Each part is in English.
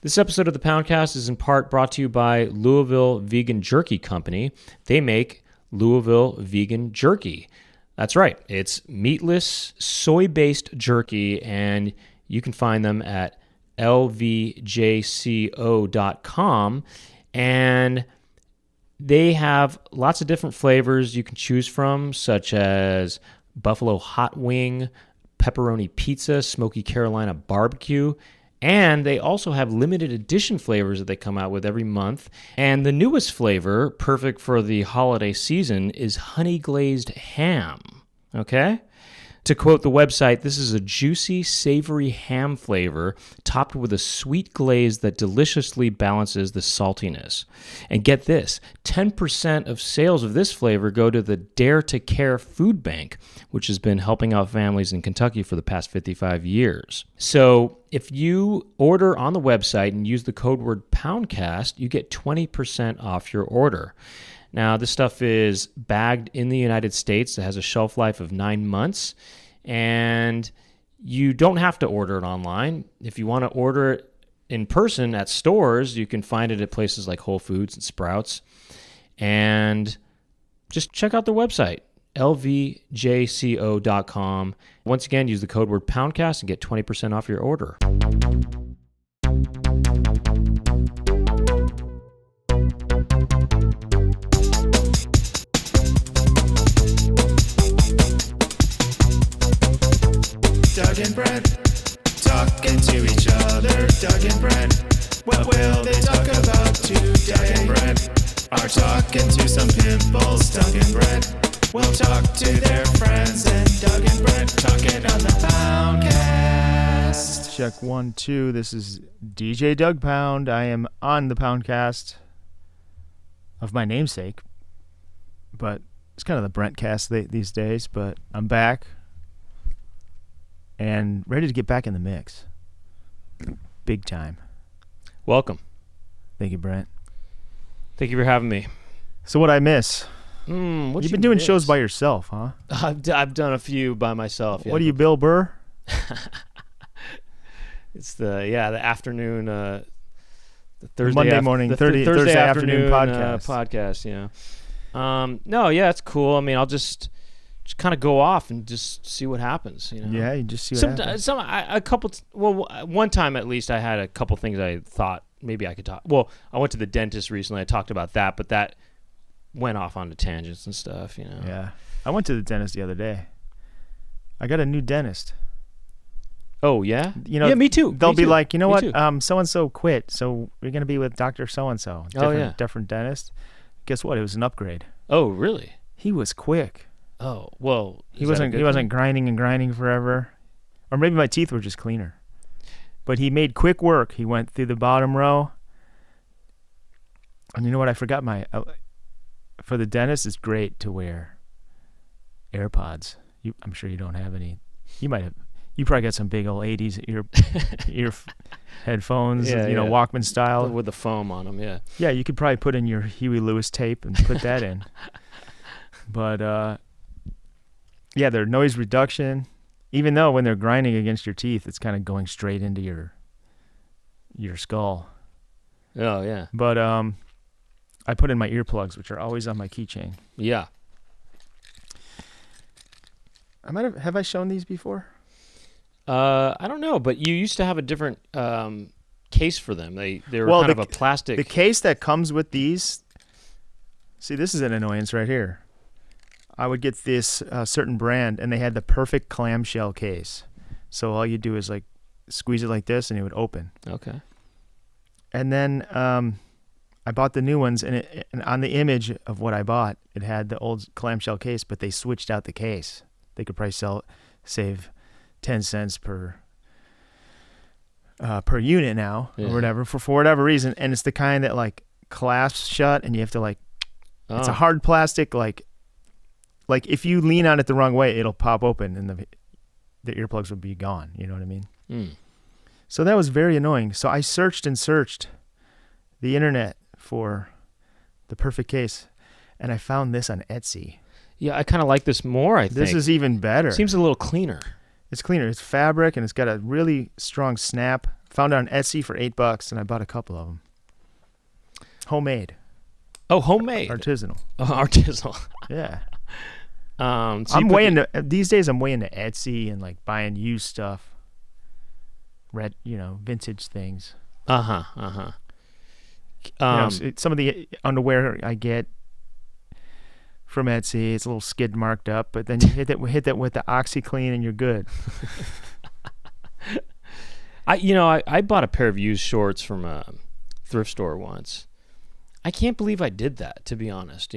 This episode of the Poundcast is in part brought to you by Louisville Vegan Jerky Company. They make Louisville Vegan Jerky. That's right. It's meatless, soy-based jerky, and you can find them at lvjco.com. And they have lots of different flavors you can choose from, such as buffalo hot wing, pepperoni pizza, smoky Carolina barbecue, and they also have limited edition flavors that they come out with every month. And the newest flavor, perfect for the holiday season, is honey glazed ham. Okay? To quote the website, this is a juicy, savory ham flavor topped with a sweet glaze that deliciously balances the saltiness. And get this, 10% of sales of this flavor go to the Dare to Care Food Bank, which has been helping out families in Kentucky for the past 55 years. So if you order on the website and use the code word Poundcast, you get 20% off your order. Now, this stuff is bagged in the United States. It has a shelf life of 9 months, and you don't have to order it online. If you want to order it in person at stores, you can find it at places like Whole Foods and Sprouts. And just check out their website, lvjco.com. Once again, use the code word Poundcast and get 20% off your order. Doug and Brent, talking to each other. Doug and Brent, what will they talk about today? Doug and Brent are talking to some pimples. Doug and Brent will talk to their friends. And Doug and Brent talking on the Poundcast. Check 1, 2. This is DJ Doug Pound. I am on the Poundcast of my namesake, but it's kind of the Brent cast these days. But I'm back and ready to get back in the mix. Big time. Welcome. Thank you, Brent. Thank you for having me. So what I miss? What You've been doing shows by yourself, huh? I've done a few by myself. Yeah. What are you, Bill Burr? It's the afternoon, the Thursday Monday morning, Thursday afternoon podcast. Podcast, yeah. No, yeah, it's cool. I mean, I'll just kind of go off and just see what happens. You know? Yeah, you just see what happens. One time at least, I had a couple things I thought maybe I could talk. Well, I went to the dentist recently. I talked about that, but that went off onto tangents and stuff. You know. Yeah, I went to the dentist the other day. I got a new dentist. Oh yeah, yeah, me too. They'll be like, you know what, too. So and so quit, so we're gonna be with Dr. So and so. Different dentist. Guess what? It was an upgrade. Oh really? He was quick. Oh well, he wasn't grinding forever, or maybe my teeth were just cleaner. But he made quick work. He went through the bottom row, and you know what? I forgot for the dentist. It's great to wear AirPods. I'm sure you don't have any. You might have. You probably got some big old 80s ear headphones, Walkman style. With the foam on them, yeah. Yeah, you could probably put in your Huey Lewis tape and put that in. But, they're noise reduction. Even though when they're grinding against your teeth, it's kind of going straight into your skull. Oh, yeah. But I put in my earplugs, which are always on my keychain. Yeah. Have I shown these before? I don't know, but you used to have a different case for them. They were kind of a plastic. The case that comes with these. See, this is an annoyance right here. I would get this certain brand, and they had the perfect clamshell case. So all you do is like squeeze it like this, and it would open. Okay. And then I bought the new ones, and on the image of what I bought, it had the old clamshell case, but they switched out the case. They could probably save 10 cents per unit now, or whatever, for whatever reason. And it's the kind that like clasps shut, and you have to it's a hard plastic, like if you lean on it the wrong way, it'll pop open and the earplugs would be gone. You know what I mean? So that was very annoying. So I searched the internet for the perfect case, and I found this on Etsy. Yeah, I kind of like this more, I think. This is even better. Seems a little cleaner. It's cleaner. It's fabric, and it's got a really strong snap Found it on Etsy for $8, and I bought a couple of them. Homemade. Oh, homemade. Artisanal. Oh, artisanal. Yeah. So I'm way into these days. I'm way into Etsy and like buying used stuff, vintage things. Some of the underwear I get from Etsy, it's a little skid marked up, but then you hit that with the OxyClean and you're good. I bought a pair of used shorts from a thrift store once. I can't believe I did that, to be honest.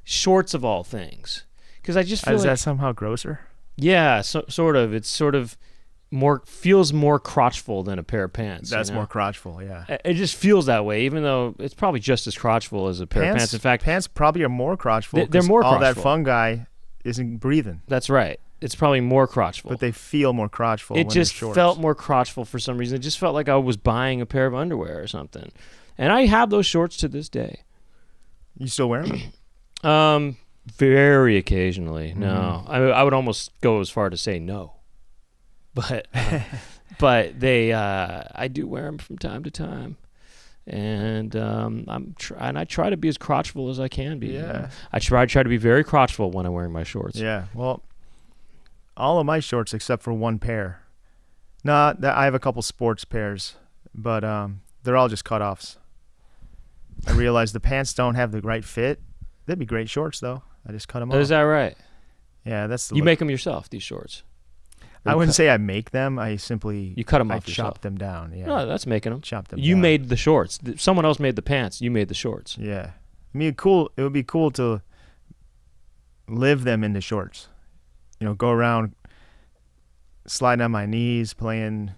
Shorts of all things. Because I just feel Is that somehow grosser? Yeah, sort of. It's sort of feels more crotchful than a pair of pants. That's more crotchful, yeah. It just feels that way, even though it's probably just as crotchful as a pair of pants. In fact, pants probably are more crotchful. They're more crotchful. All that fungi isn't breathing. That's right. It's probably more crotchful. But they feel more crotchful. It just felt more crotchful for some reason. It just felt like I was buying a pair of underwear or something. And I have those shorts to this day. You still wear them? Very occasionally. No, I would almost go as far to say no, but they I do wear them from time to time, and I try to be as crotchful as I can be. Yeah, I try to be very crotchful when I'm wearing my shorts. Yeah, well, all of my shorts except for one pair. I have a couple sports pairs, but they're all just cutoffs. I realized the pants don't have the right fit. They'd be great shorts though. I just cut them off. Is that right? Yeah, that's the You make them yourself, these shorts? I wouldn't say I make them. I simply... You cut them off yourself. I chop them down, yeah. No, that's making them. Chop them You down. made the shorts. Someone else made the pants. You made the shorts. Yeah. I mean, it would be cool to live them into shorts. Go around sliding on my knees, playing...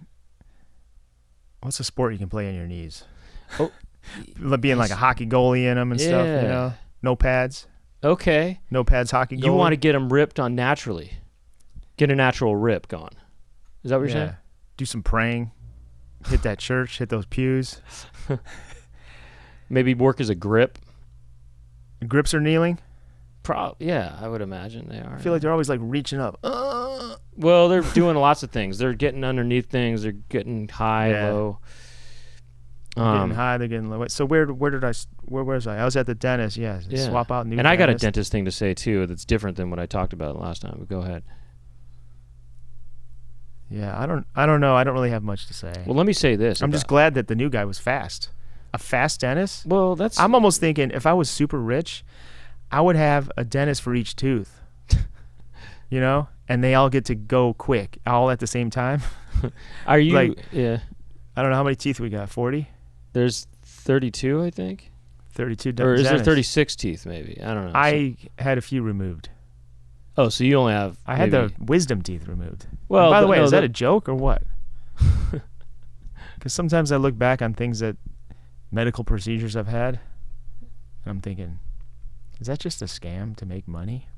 What's a sport you can play on your knees? Oh. Being like a hockey goalie in them and stuff, No pads. Okay. No pads hockey goalie. You want to get them ripped on naturally. Get a natural rip going. Is that what you're saying? Do some praying. Hit that church. Hit those pews. Maybe work as a grip. Grips are kneeling? Yeah, I would imagine they are. I feel like they're always like reaching up. Well, they're doing lots of things. They're getting underneath things. They're getting high, low. They're getting high, they're getting low. So where was I? I was at the dentist. Yeah. Swap out new. And I got a dentist thing to say too. That's different than what I talked about last time. But go ahead. Yeah, I don't know. I don't really have much to say. Well, let me say this. I'm just glad that the new guy was fast. A fast dentist? Well, I'm almost thinking if I was super rich, I would have a dentist for each tooth. And they all get to go quick, all at the same time. Are you? Yeah. I don't know how many teeth we got. 40? There's 32, I think. 32 Or is there 36 teeth, maybe? I don't know. I had a few removed. Oh, so you only have... I had the wisdom teeth removed. Well, and by the way, is that a joke or what? Because sometimes I look back on things medical procedures I've had, and I'm thinking, is that just a scam to make money?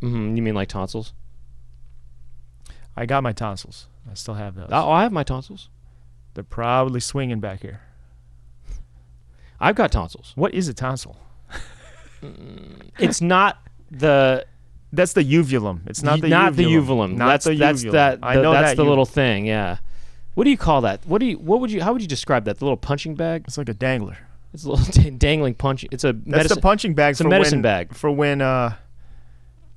Mm-hmm. You mean like tonsils? I got my tonsils. I still have those. Oh, I have my tonsils. They're probably swinging back here. I've got tonsils. What is a tonsil? It's not the... That's the uvulum. It's not the not uvulum. The uvulum. Not the uvulum. I know that's the little thing. Yeah. What do you call that? How would you describe that? The little punching bag? It's like a dangler. It's a little dangling punching. It's a medicine. That's the punching bag. It's a medicine bag for when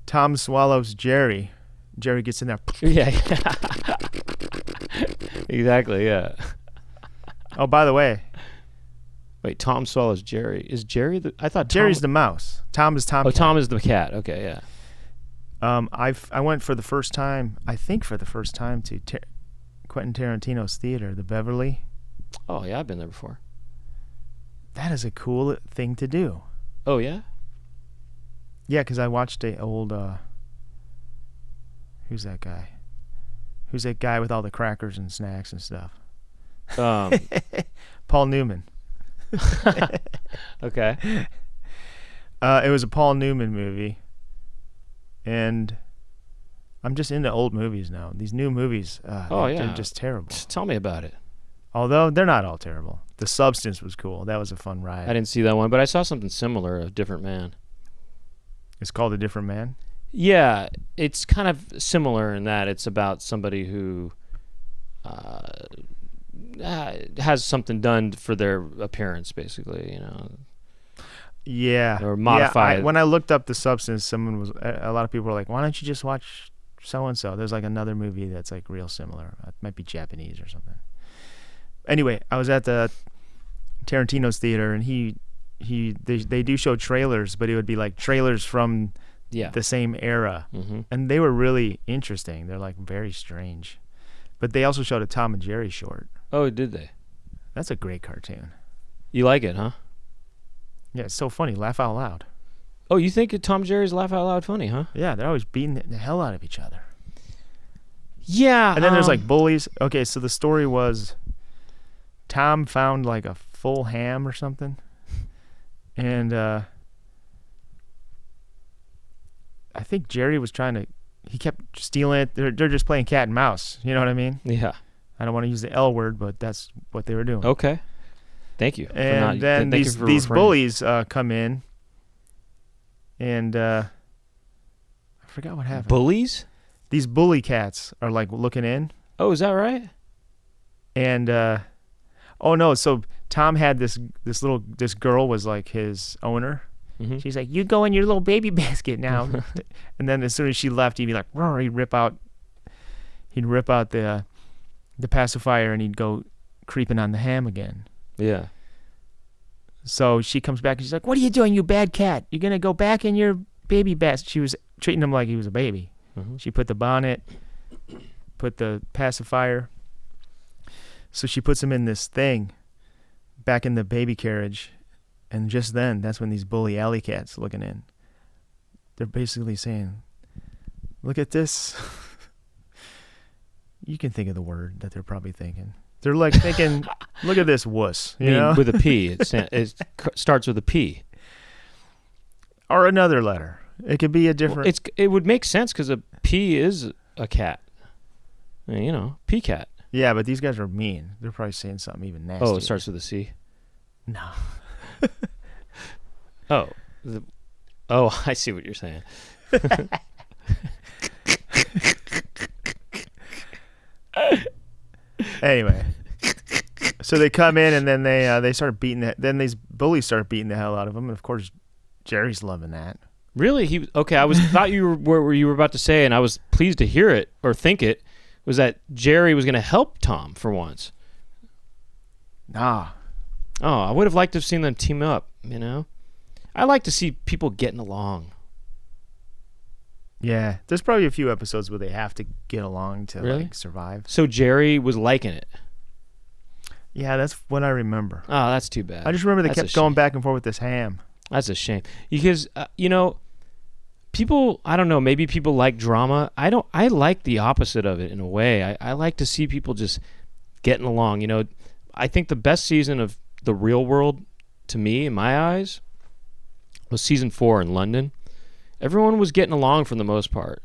Tom swallows Jerry. Jerry gets in there. Yeah. Exactly. Yeah. Oh, by the way. Wait, Tom swallows Jerry. Is Jerry the... I thought Jerry's the mouse. Tom is Tom. Oh, Tom is the cat. Okay, yeah. I went for the first time, to Quentin Tarantino's theater, the Beverly. Oh, yeah, I've been there before. That is a cool thing to do. Oh, yeah? Yeah, because I watched a old... who's that guy? Who's that guy with all the crackers and snacks and stuff? Paul Newman. Okay. It was a Paul Newman movie. And I'm just into old movies now. These new movies, they're just terrible. Tell me about it. Although they're not all terrible. The Substance was cool. That was a fun ride. I didn't see that one, but I saw something similar, A Different Man. It's called A Different Man? Yeah, it's kind of similar in that it's about somebody who has something done for their appearance, basically, Yeah. or modify it. When I looked up the substance, a lot of people were like, why don't you just watch so-and-so? There's like another movie that's like real similar. It might be Japanese or something. Anyway, I was at the Tarantino's theater, and they do show trailers, but it would be like trailers from the same era. Mm-hmm. And they were really interesting. They're like very strange. But they also showed a Tom and Jerry short. Oh, did they? That's a great cartoon. You like it, huh? Yeah, it's so funny. Laugh out loud. Oh, you think Tom and Jerry's laugh out loud funny, huh? Yeah, they're always beating the hell out of each other. Yeah. And then there's like bullies. Okay, so the story was Tom found like a full ham or something. And I think Jerry was he kept stealing it. They're just playing cat and mouse. You know what I mean? Yeah. I don't want to use the L word, but that's what they were doing. Okay. Thank you. And then these bullies come in, and I forgot what happened. Bullies? These bully cats are like looking in. Oh, is that right? And oh no, so Tom had this girl was like his owner. Mm-hmm. She's like, you go in your little baby basket now. And then as soon as she left, he'd be like, he'd rip out the pacifier, and he'd go creeping on the ham again. Yeah. So she comes back and she's like, what are you doing, you bad cat? You're going to go back in your baby basket. She was treating him like he was a baby. Mm-hmm. She put the bonnet, put the pacifier. So she puts him in this thing back in the baby carriage. And just then, that's when these bully alley cats looking in. They're basically saying, look at this. You can think of the word that they're probably thinking. They're like thinking, look at this wuss. You know? With a P. It starts with a P. Or another letter. It could be a different... Well, it would make sense because a P is a cat. P cat. Yeah, but these guys are mean. They're probably saying something even nastier. Oh, it starts with a C? No. I see what you're saying. Anyway, so they come in, and then they start beating. Then these bullies start beating the hell out of them, and of course, Jerry's loving that. Really? I thought you were about to say, and I was pleased to hear it or think it was that Jerry was going to help Tom for once. Nah. Oh, I would have liked to have seen them team up. I like to see people getting along. Yeah, there's probably a few episodes where they have to get along to really? like survive. So Jerry was liking it. Yeah, that's what I remember. Oh, that's too bad. I just remember they kept going back and forth with this ham. That's a shame because people. I don't know. Maybe people like drama. I don't. I like the opposite of it in a way. I like to see people just getting along. I think the best season of The Real World, to me, in my eyes, was season 4 in London. Everyone was getting along for the most part.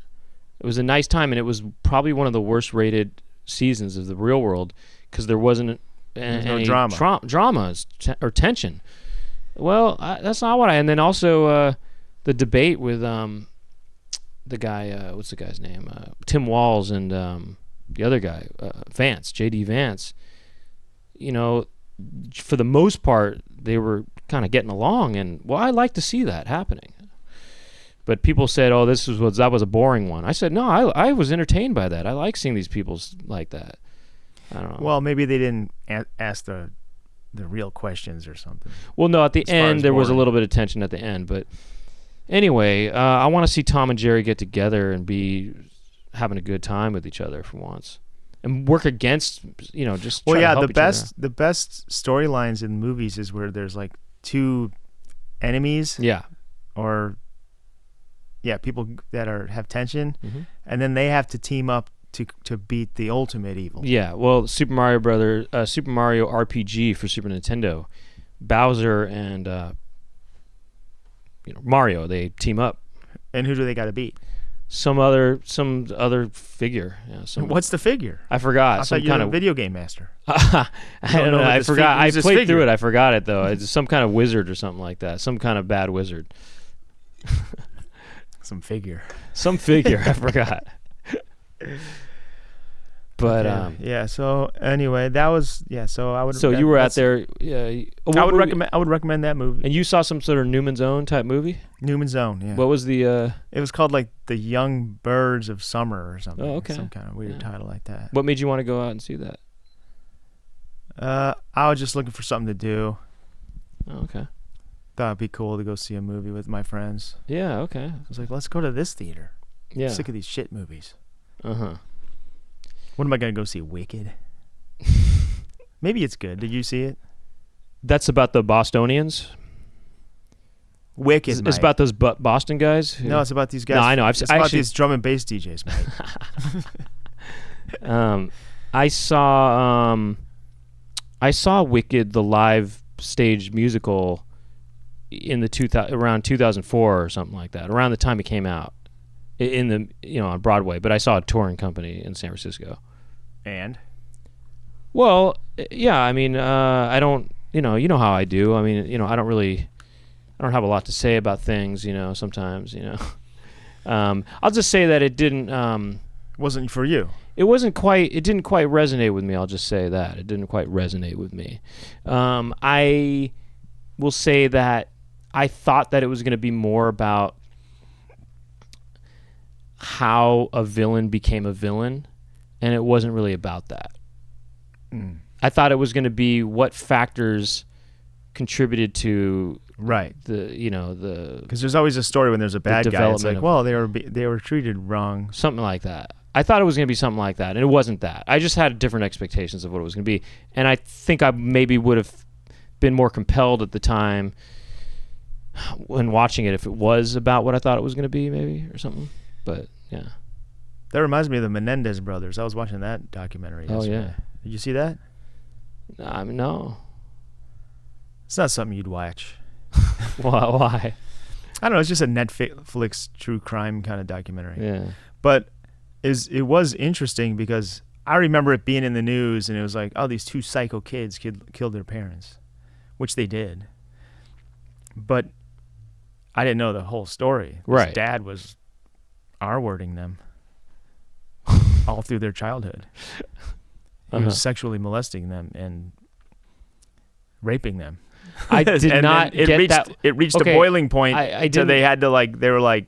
It was a nice time, and it was probably one of the worst rated seasons of The Real World because there wasn't any drama or tension. Well, that's not what and then also the debate with the guy, what's the guy's name? Tim Walz and the other guy, Vance, J.D. Vance. For the most part, they were kind of getting along, and I like to see that happening. But people said, "Oh, that was a boring one." I said, "No, I was entertained by that. I like seeing these people like that." I don't know. Well, maybe they didn't ask the real questions or something. Well, no, at the end there was a little bit of tension at the end, but anyway, I want to see Tom and Jerry get together and be having a good time with each other for once. And work against, just try to help each other. The best storylines in movies is where there's like two enemies, or people that have tension, and then they have to team up to beat the ultimate evil. Yeah, well, Super Mario RPG for Super Nintendo, Bowser and Mario, they team up. And who do they got to beat? Some other figure. Yeah, what's the figure? I forgot. I thought you were a video game master. I don't know. I forgot. I played through it. I forgot it though. It's some kind of wizard or something like that. Some kind of bad wizard. Some figure. I forgot. But yeah. So anyway, that was So I would. So you were out there. Yeah. I would recommend. I would recommend that movie. And you saw some sort of Newman's Own type movie. Newman's Own. Yeah. What was the? It was called like The Young Birds of Summer or something. Oh, okay. Some kind of weird title like that. What made you want to go out and see that? I was just looking for something to do. Oh, okay. Thought it'd be cool to go see a movie with my friends. Yeah. Okay. I was like, let's go to this theater. Yeah. I'm sick of these shit movies. Uh-huh. What am I gonna go see? Wicked? Maybe it's good. Did you see it? That's about the Bostonians. Wicked. It's about those Boston guys. No, it's about these guys. No, I know. It's about these drum and bass DJs, mate. I saw Wicked, the live stage musical, in the around 2004 or something like that. Around the time it came out, on Broadway. But I saw a touring company in San Francisco. And? Well, yeah. I mean, I don't. You know how I do. I mean, I don't have a lot to say about things. Sometimes. I'll just say that it didn't. Wasn't for you. It didn't quite resonate with me. I'll just say that. It didn't quite resonate with me. I will say that I thought that it was going to be more about how a villain became a villain, and it wasn't really about that. I thought it was going to be what factors contributed to the because there's always a story when there's a bad guy. It's like, well, they were treated wrong. Something like that. I thought it was going to be something like that, and it wasn't that. I just had different expectations of what it was going to be, and I think I maybe would have been more compelled at the time when watching it if it was about what I thought it was going to be, maybe, or something. But yeah, that reminds me of the Menendez brothers. I was watching that documentary yesterday. Oh yeah, did you see that? No. It's not something you'd watch. Why? I don't know. It's just a Netflix true crime kind of documentary. Yeah, but it was interesting because I remember it being in the news, and it was like, oh, these two psycho kids killed their parents, which they did. But I didn't know the whole story. Right. His dad was R-wording them all through their childhood. He was sexually molesting them and raping them. I did not get that. It reached a boiling point. So they had to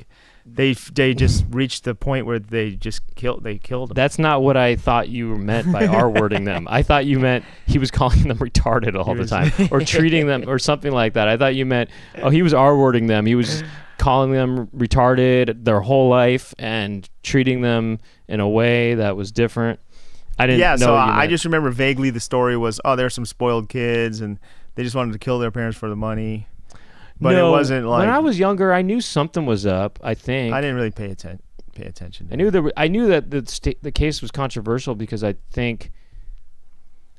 they just reached the point where they killed them. That's not what I thought you meant by R-wording them. I thought you meant he was calling them retarded all the time or treating them or something like that. I thought you meant, he was R-wording them. He was calling them retarded their whole life and treating them in a way that was different. I didn't know. Yeah, so I just remember vaguely the story was, there's some spoiled kids and they just wanted to kill their parents for the money. But it wasn't like... When I was younger, I knew something was up, I think. I didn't really pay attention. I knew that the case was controversial because I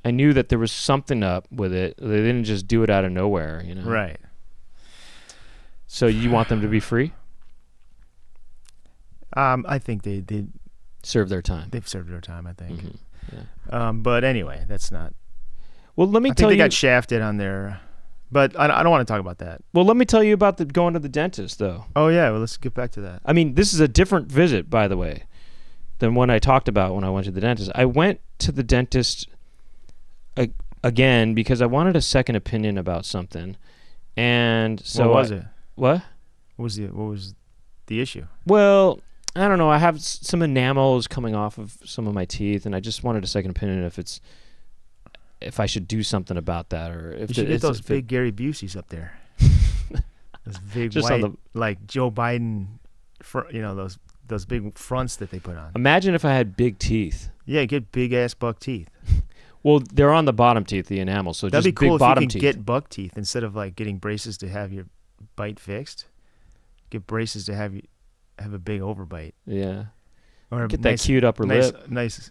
knew that there was something up with it. They didn't just do it out of nowhere, Right. So you want them to be free? I think they did serve their time. They've served their time, I think. Mm-hmm. Yeah. But anyway, that's not... Well, let me I tell think you... they got shafted on their... But I don't want to talk about that. Well, let me tell you about going to the dentist, though. Oh, yeah. Well, let's get back to that. I mean, this is a different visit, by the way, than one I talked about when I went to the dentist. I went to the dentist again because I wanted a second opinion about something. And so... What was it? What? What was the issue? Well, I don't know. I have some enamels coming off of some of my teeth, and I just wanted a second opinion if I should do something about that, or if you should get those big Gary Buseys up there. Those big just white, like Joe Biden, those big fronts that they put on. Imagine if I had big teeth. Yeah, get big ass buck teeth. Well, they're on the bottom teeth, the enamel, so that'd just be cool big bottom if you teeth. could get buck teeth instead of like getting braces to have your bite fixed. Get braces to have a big overbite. Yeah. Or get that cute upper lip. Nice.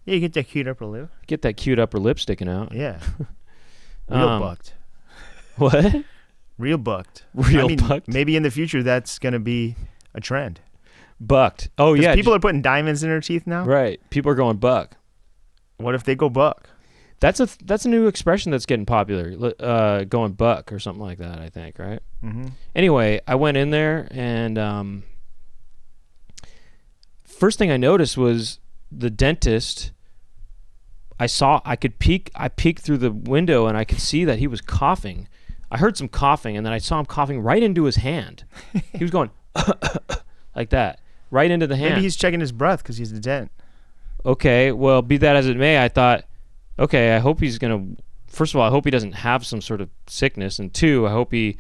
Yeah, you get that cute upper lip. Get that cute upper lip sticking out. Yeah. Real bucked. What? Real bucked. Bucked? Maybe in the future that's going to be a trend. Bucked. Oh, yeah. People are putting diamonds in their teeth now. Right. People are going buck. What if they go buck? That's a new expression that's getting popular. Going buck or something like that, I think, right? Mm-hmm. Anyway, I went in there and first thing I noticed was the dentist I peeked through the window and I could see that he was coughing. I heard some coughing, and then I saw him coughing right into his hand. He was going like that, right into the hand. Maybe he's checking his breath because he's a dent. Okay, well, be that as it may, I thought, okay, I hope he's going to, first of all, I hope he doesn't have some sort of sickness, and two, I hope he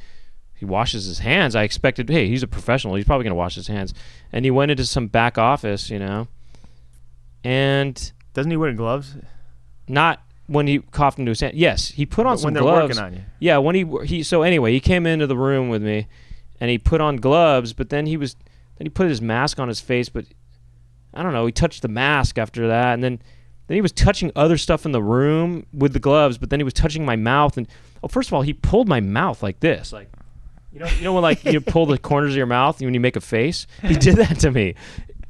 washes his hands. I expected, hey, he's a professional. He's probably going to wash his hands. And he went into some back office, and... Doesn't he wear gloves? Not when he coughed into his hand. Yes, he put on some gloves. When they're working on you. Yeah, when he so anyway, he came into the room with me and he put on gloves, but then he put his mask on his face, but I don't know, he touched the mask after that, and then he was touching other stuff in the room with the gloves, but then he was touching my mouth, and first of all, he pulled my mouth like this, like you know when like you pull the corners of your mouth when you make a face? He did that to me.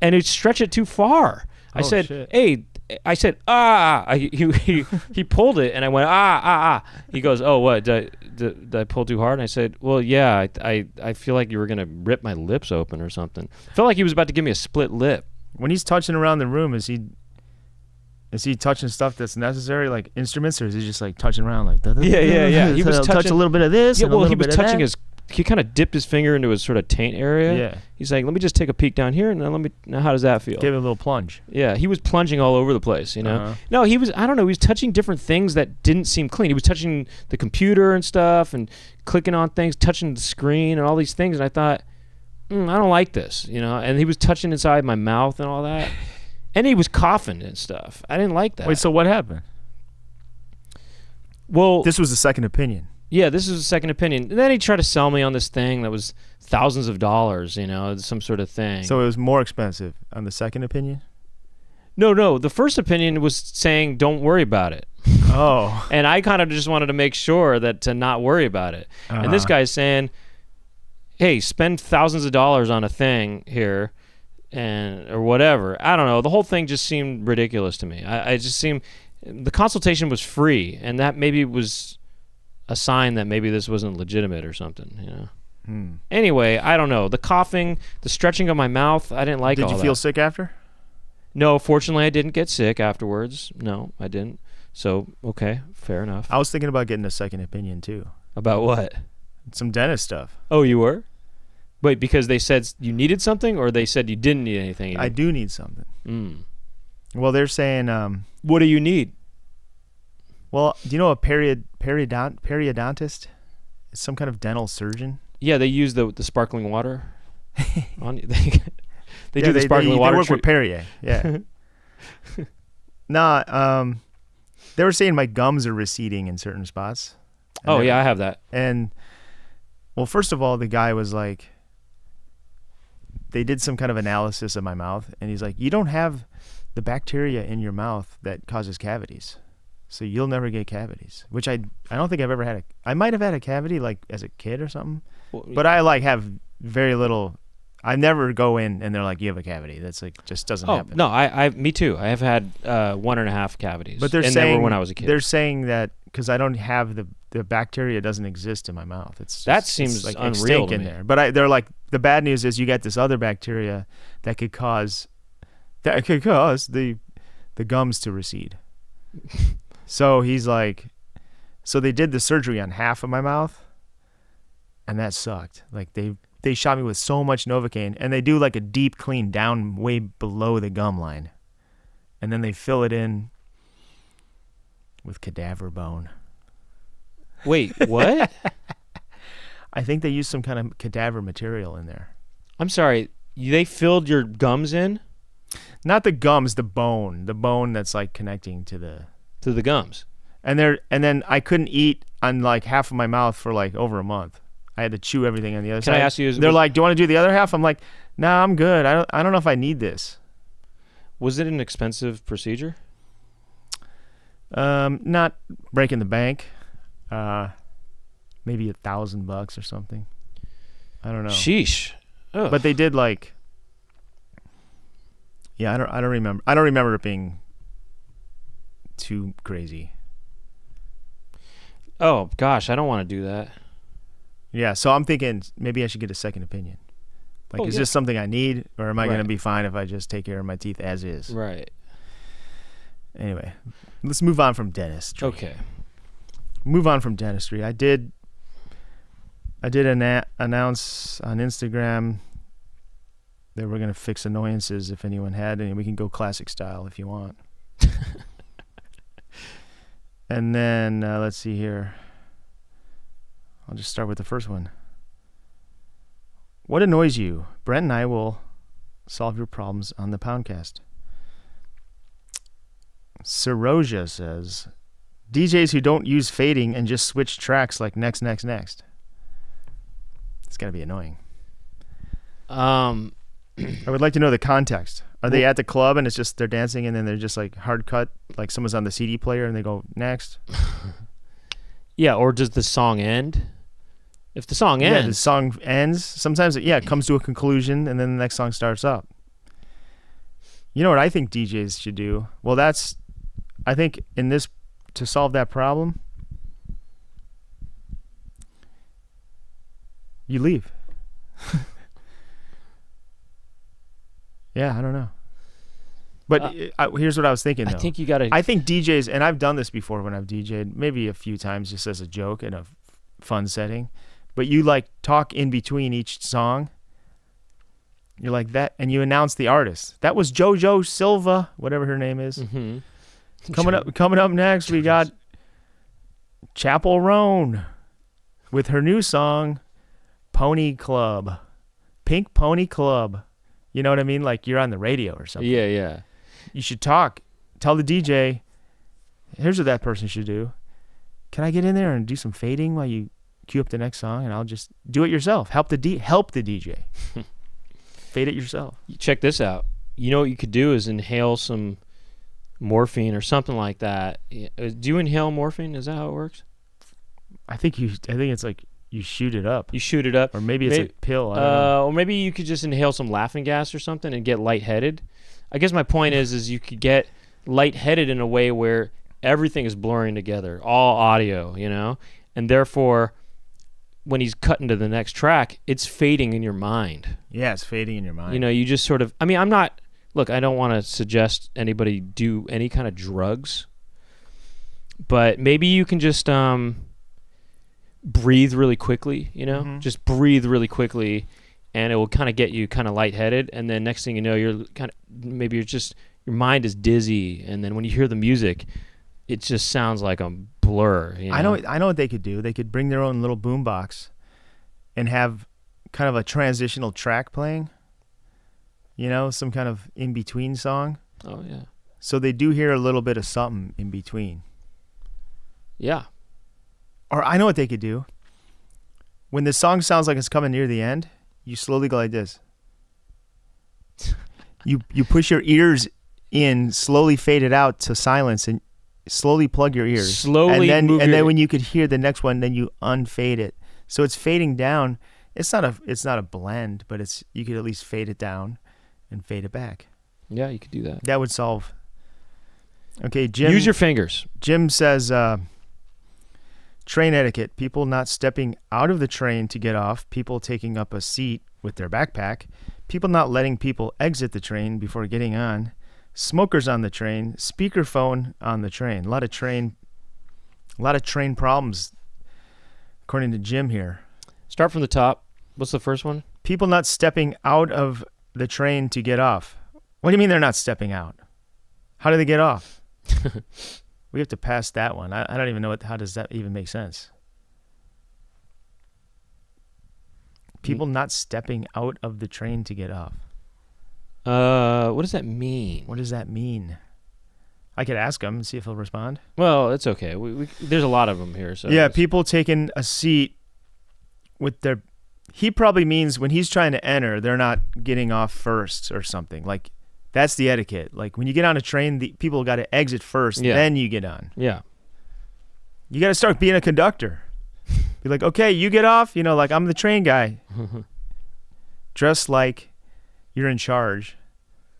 And he'd stretch it too far. I said, shit. Hey, he pulled it, and I went, He goes, oh, what, did I pull too hard? And I said, well, yeah, I feel like you were going to rip my lips open or something. Felt like he was about to give me a split lip. When he's touching around the room, is he touching stuff that's necessary, like instruments, or is he just like touching around like that? Yeah. He was touch a little bit of this. Yeah, and a well, he little was bit of touching that. he kind of dipped his finger into his sort of taint area. Yeah. He's like, let me just take a peek down here, and then now how does that feel? Give it a little plunge. Yeah, he was plunging all over the place, Uh-huh. No, I don't know, he was touching different things that didn't seem clean. He was touching the computer and stuff and clicking on things, touching the screen and all these things, and I thought, I don't like this, and he was touching inside my mouth and all that. And he was coughing and stuff. I didn't like that. Wait, so what happened? Well, this was a second opinion. Yeah, this was a second opinion. And then he tried to sell me on this thing that was thousands of dollars, some sort of thing. So it was more expensive on the second opinion? No. The first opinion was saying, don't worry about it. Oh. And I kind of just wanted to make sure to not worry about it. Uh-huh. And this guy's saying, hey, spend thousands of dollars on a thing here or whatever. I don't know. The whole thing just seemed ridiculous to me. The consultation was free, and that maybe was a sign that maybe this wasn't legitimate or something, Anyway, I don't know. The coughing, the stretching of my mouth, I didn't like all that. Did you feel sick after? No, fortunately, I didn't get sick afterwards. No, I didn't. So, okay, fair enough. I was thinking about getting a second opinion, too. About what? Some dentist stuff. Oh, you were? Wait, because they said you needed something, or they said you didn't need anything? I do need something. Mm. Well, they're saying... what do you need? Well, do you know a periodontist? It's some kind of dental surgeon. Yeah, they use the sparkling water. On they do the sparkling water. They work with Perrier. Yeah. They were saying my gums are receding in certain spots. Oh yeah, I have that. And well, first of all, the guy was like, they did some kind of analysis of my mouth, and he's like, you don't have the bacteria in your mouth that causes cavities. So you'll never get cavities, which I don't think I've ever had. I might have had a cavity like as a kid or something, but I like have very little. I never go in and they're like, you have a cavity. That's like just doesn't happen. No, me too. I have had 1.5 cavities. But they're and saying never when I was a kid. They're saying that because I don't have the bacteria doesn't exist in my mouth. That seems like unreal to in me. there. But they're like, the bad news is you get this other bacteria that could cause the gums to recede. So he's like, so they did the surgery on half of my mouth, and that sucked. Like they shot me with so much Novocaine, and they do like a deep clean down way below the gum line, and then they fill it in with cadaver bone. Wait, what? I think they used some kind of cadaver material in there. I'm sorry, they filled your gums in? Not the gums, the bone that's like connecting to the gums. And then I couldn't eat on like half of my mouth for like over a month. I had to chew everything on the other side. Can I ask you? They're like, "Do you want to do the other half?" I'm like, "Nah, I'm good. I don't know if I need this." Was it an expensive procedure? Not breaking the bank. Maybe $1,000 or something. I don't know. Sheesh. Ugh. But they did like. Yeah, I don't remember. I don't remember it being too crazy. Oh gosh, I don't want to do that. Yeah, so I'm thinking maybe I should get a second opinion. Like, is this something I need, or am I going to be fine if I just take care of my teeth as is? Right. Anyway, let's move on from dentistry. Okay. Move on from dentistry. I did announce on Instagram that we're going to fix annoyances if anyone had any. We can go classic style if you want. And then, let's see here. I'll just start with the first one. What annoys you? Brent and I will solve your problems on the Poundcast. Seroja says, DJs who don't use fading and just switch tracks like next. It's got to be annoying. I would like to know the context. Are they at the club and it's just they're dancing and then they're just like hard cut, like someone's on the CD player and they go next? Yeah, or does the song end? If the song ends. Yeah, the song ends. Sometimes it comes to a conclusion and then the next song starts up. You know what I think DJs should do? Well, I think to solve that problem, you leave. Yeah, I don't know. But here's what I was thinking, though. I think you got to... I think DJs, and I've done this before when I've DJed, maybe a few times just as a joke in a fun setting, but you like talk in between each song. You're like that, and you announce the artist. That was JoJo Silva, whatever her name is. Mm-hmm. Coming up next, we got Chapel Roan with her new song, Pony Club. Pink Pony Club. You know what I mean? Like you're on the radio or something. Yeah, yeah. You should talk. Tell the DJ, here's what that person should do. Can I get in there and do some fading while you cue up the next song? And I'll just do it yourself. Help the DJ. Fade it yourself. Check this out. You know what you could do is inhale some morphine or something like that. Do you inhale morphine? Is that how it works? I think it's like you shoot it up. You shoot it up. Or maybe it's a pill. I don't know. Or maybe you could just inhale some laughing gas or something and get lightheaded. I guess my point is you could get lightheaded in a way where everything is blurring together, all audio, you know? And therefore, when he's cutting to the next track, it's fading in your mind. Yeah, it's fading in your mind. You know, you just sort of... I mean, Look, I don't want to suggest anybody do any kind of drugs, but maybe you can just breathe really quickly, you know? Mm-hmm. Just breathe really quickly, and it will kind of get you kind of lightheaded, and then next thing you know, your mind is dizzy, and then when you hear the music, it just sounds like a blur. You know? I know what they could do. They could bring their own little boombox and have kind of a transitional track playing. You know, some kind of in-between song. Oh, yeah. So they do hear a little bit of something in between. Yeah. Or I know what they could do. When the song sounds like it's coming near the end, you slowly go like this. You push your ears in, slowly fade it out to silence, and slowly plug your ears. Slowly and move then when you could hear the next one, then you unfade it. So it's fading down. It's not a blend, but you could at least fade it down and fade it back. Yeah, you could do that. That would solve. Okay, Jim. Use your fingers. Jim says, train etiquette. People not stepping out of the train to get off. People taking up a seat with their backpack. People not letting people exit the train before getting on. Smokers on the train. Speakerphone on the train. A lot of train problems, according to Jim here. Start from the top. What's the first one? People not stepping out of the train to get off. What do you mean they're not stepping out? How do they get off? We have to pass that one. I don't even know how does that even make sense? People not stepping out of the train to get off. What does that mean? What does that mean? I could ask him and see if he'll respond. Well, it's okay. There's a lot of them here. So yeah, people taking a seat with their... He probably means when he's trying to enter, they're not getting off first or something. Like, that's the etiquette. Like, when you get on a train, the people got to exit first, then you get on. Yeah. You got to start being a conductor. Be like, okay, you get off. You know, like, I'm the train guy. Dress like you're in charge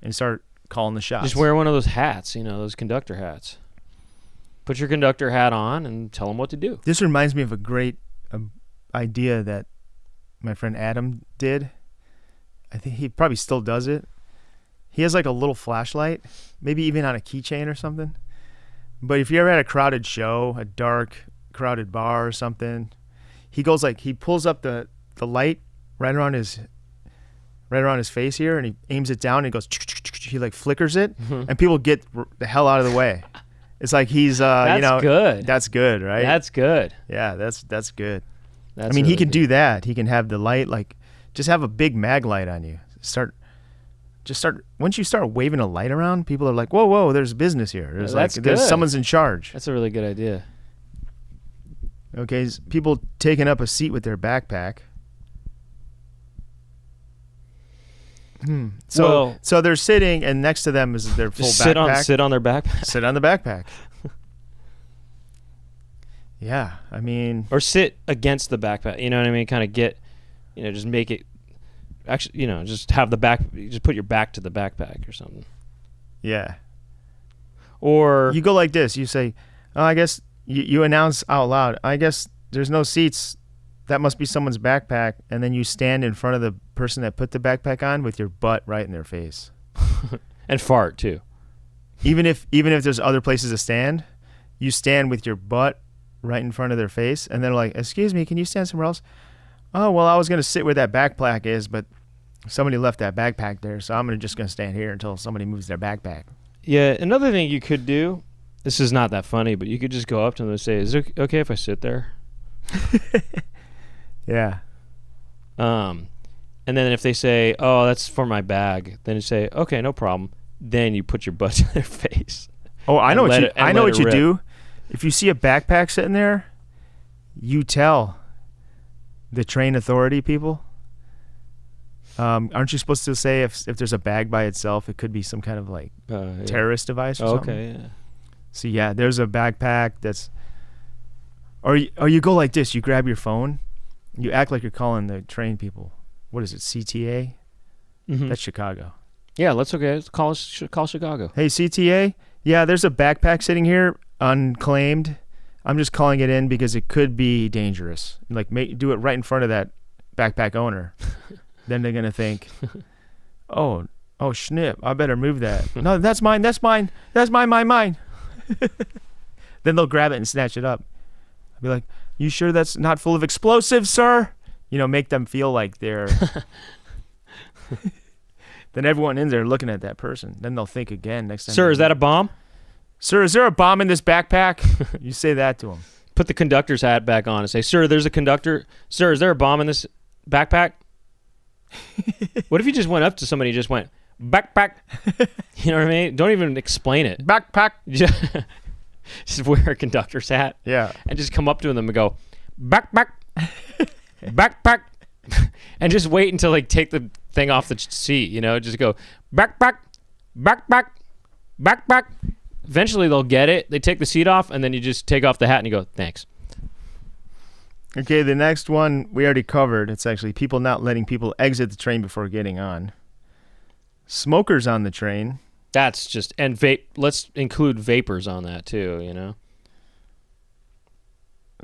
and start calling the shots. Just wear one of those hats, you know, those conductor hats. Put your conductor hat on and tell them what to do. This reminds me of a great idea that my friend Adam did. I think he probably still does it. He has like a little flashlight, maybe even on a keychain or something. But if you're ever at a crowded show, a dark, crowded bar or something, he pulls up the light right around his face here, and he aims it down and he goes, he like flickers it, and people get the hell out of the way. It's like he's, that's good. That's good, right? That's good. Yeah, that's good. That's I mean, really he can good. do that. He can have the light, like, just have a big mag light on you. Once you start waving a light around, people are like, whoa, there's business here. There's someone's in charge. That's a really good idea. Okay, people taking up a seat with their backpack. So they're sitting, and next to them is their full Just backpack. sit on their backpack. Sit on the backpack. Yeah, I mean, Or sit against the backpack. You know what I mean? Kind of get, just make it. Actually, just have the back. Just put your back to the backpack or something. yeah. Or You go like this. You say, oh, I guess you announce out loud, I guess there's no seats. That must be someone's backpack. And then you stand in front of the person that put the backpack on with your butt right in their face. and fart too. Even if there's other places to stand, you stand with your butt right in front of their face. And they're like, excuse me, can you stand somewhere else? Oh, well, I was going to sit where that backpack is, but somebody left that backpack there. So I'm just going to stand here until somebody moves their backpack. Yeah. Another thing you could do. This is not that funny, but you could just go up to them and say, "Is it okay if I sit there?" Yeah. And then if they say, "Oh, that's for my bag," then you say, "Okay, no problem." Then you put your butt to their face. Oh, I know what you rip. do. If you see a backpack sitting there, you tell the train authority people. Aren't you supposed to say if there's a bag by itself, it could be some kind of like terrorist device or something? Okay, yeah. So yeah, there's a backpack that's, or you go like this. You grab your phone, you act like you're calling the train people. What is it? CTA? Mm-hmm. That's Chicago. Yeah, let's call Chicago. Hey, CTA? Yeah, there's a backpack sitting here, unclaimed. I'm just calling it in because it could be dangerous. Like, do it right in front of that backpack owner. Then they're gonna think, oh, snip! I better move that. No, that's mine. Mine. Then they'll grab it and snatch it up. I'll be like, you sure that's not full of explosives, sir? Make them feel like they're. Then everyone in there looking at that person. Then they'll think again next time. Sir, is that a bomb? Sir, is there a bomb in this backpack? You say that to them. Put the conductor's hat back on and say, "Sir, there's a conductor. Sir, is there a bomb in this backpack?" What if you just went up to somebody and just went, "Backpack"? You know what I mean? Don't even explain it. Backpack. Just wear a conductor's hat. Yeah. And just come up to them and go, "Backpack, backpack," and just wait until they take the thing off the seat. Just go, "Backpack, backpack, backpack." Eventually they'll get it. They take the seat off, and then you just take off the hat and you go, "Thanks." Okay, the next one we already covered. It's actually people not letting people exit the train before getting on. Smokers on the train. That's just, and vape. Let's include vapors on that too,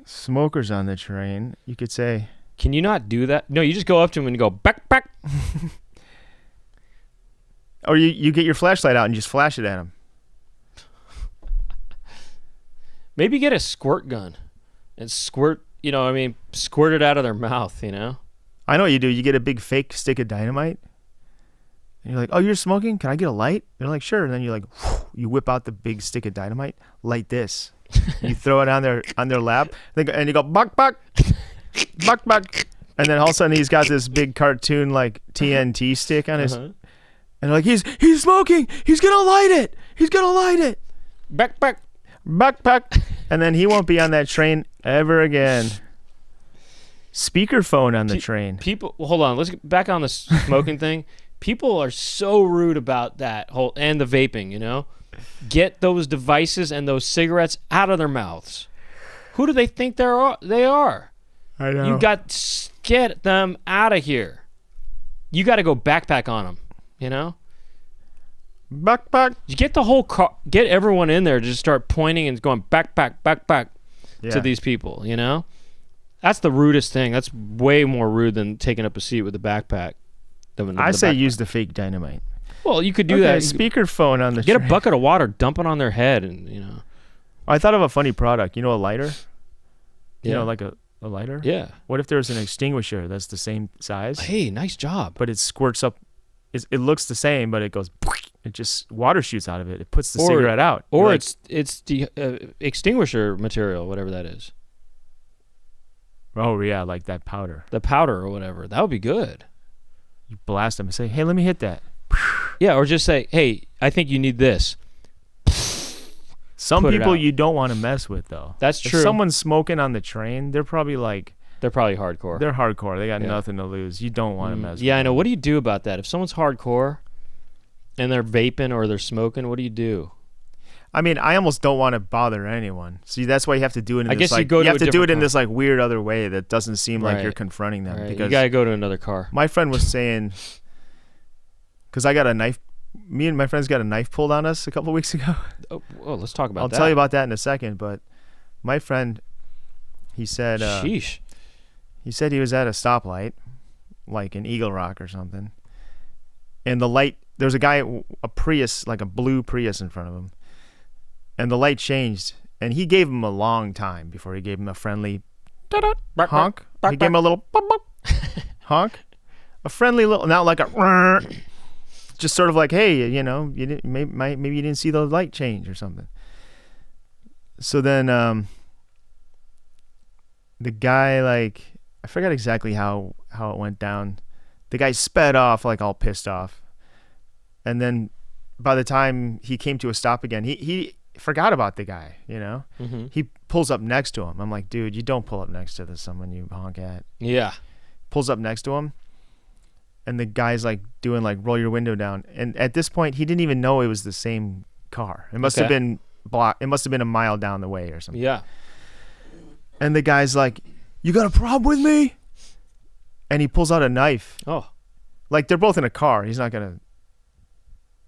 Smokers on the train. You could say, "Can you not do that?" No, you just go up to them and you go, "Backpack." Or you get your flashlight out and just flash it at them. Maybe get a squirt gun and squirt, squirt it out of their mouth, I know what you do. You get a big fake stick of dynamite. And you're like, "Oh, you're smoking? Can I get a light?" They're like, "Sure." And then you're like, you whip out the big stick of dynamite, light this. You throw it on their lap, and you go, "Buck, buck, buck, buck." And then all of a sudden he's got this big cartoon like TNT stick on his, and they're like, he's smoking. He's gonna light it. Backpack. Backpack. And then he won't be on that train ever again. Speakerphone on the train. People, hold on. Let's get back on the smoking thing. People are so rude about that whole, and the vaping, Get those devices and those cigarettes out of their mouths. Who do they think they are? I know. You got, get them out of here. You got to go backpack on them, Backpack. You get the whole car, get everyone in there to just start pointing and going backpack to these people, That's the rudest thing. That's way more rude than taking up a seat with a backpack. I say use the fake dynamite. Well, you could do that. Speakerphone on the Get a bucket of water, dump it on their head, and I thought of a funny product. You know, a lighter? You Yeah. know, like a lighter? Yeah. What if there's an extinguisher that's the same size, Hey, nice job. but it squirts up? It looks the same, but it goes. It just water shoots out of it. It puts the cigarette out. Or Like, it's the extinguisher material, whatever that is. oh yeah, like that powder. The powder or whatever. That would be good. You blast them and say, "Hey, let me hit that." Yeah, or just say, hey, I think you need this. Some Put it people out. you don't want to mess with though. That's If true. someone's smoking on the train, they're probably like They're probably hardcore. they're hardcore. They got Yeah. nothing to lose. You don't want to mess with Yeah, I know. them. What do you do about that? If someone's hardcore and they're vaping or they're smoking, what do you do? I mean, I almost don't want to bother anyone. See, that's why you have to do it in I this guess you like go to have a to do it in different this like weird other way that doesn't seem like Right. you're confronting them Right. because You got to go to another car. my friend was saying, because I got a knife. Me and my friends got a knife pulled on us a couple weeks ago. Oh, let's talk about I'll that. tell you about that in a second. But my friend, he said, Sheesh. he said he was at a stoplight, like in Eagle Rock or something, and the light. There's a guy, a Prius, like a blue Prius, in front of him, and the light changed, and he gave him a long time before he gave him a friendly honk. He gave him a little honk, a friendly little, not like a, just sort of like, hey, you know, you didn't, maybe you didn't see the light change or something. So then the guy, like, I forgot exactly how it went down. The guy sped off like all pissed off, and then by the time he came to a stop again, he forgot about the guy, you know. Mm-hmm. He pulls up next to him. I'm like, dude, you don't pull up next to someone you honk at. Yeah. Pulls up next to him, and the guy's like doing like roll your window down. And at this point, he didn't even know it was the same car. It must have been It must have been a mile down the way or something. Yeah. And the guy's like, you got a problem with me? And he pulls out a knife. Oh. Like, they're both in a car. He's not gonna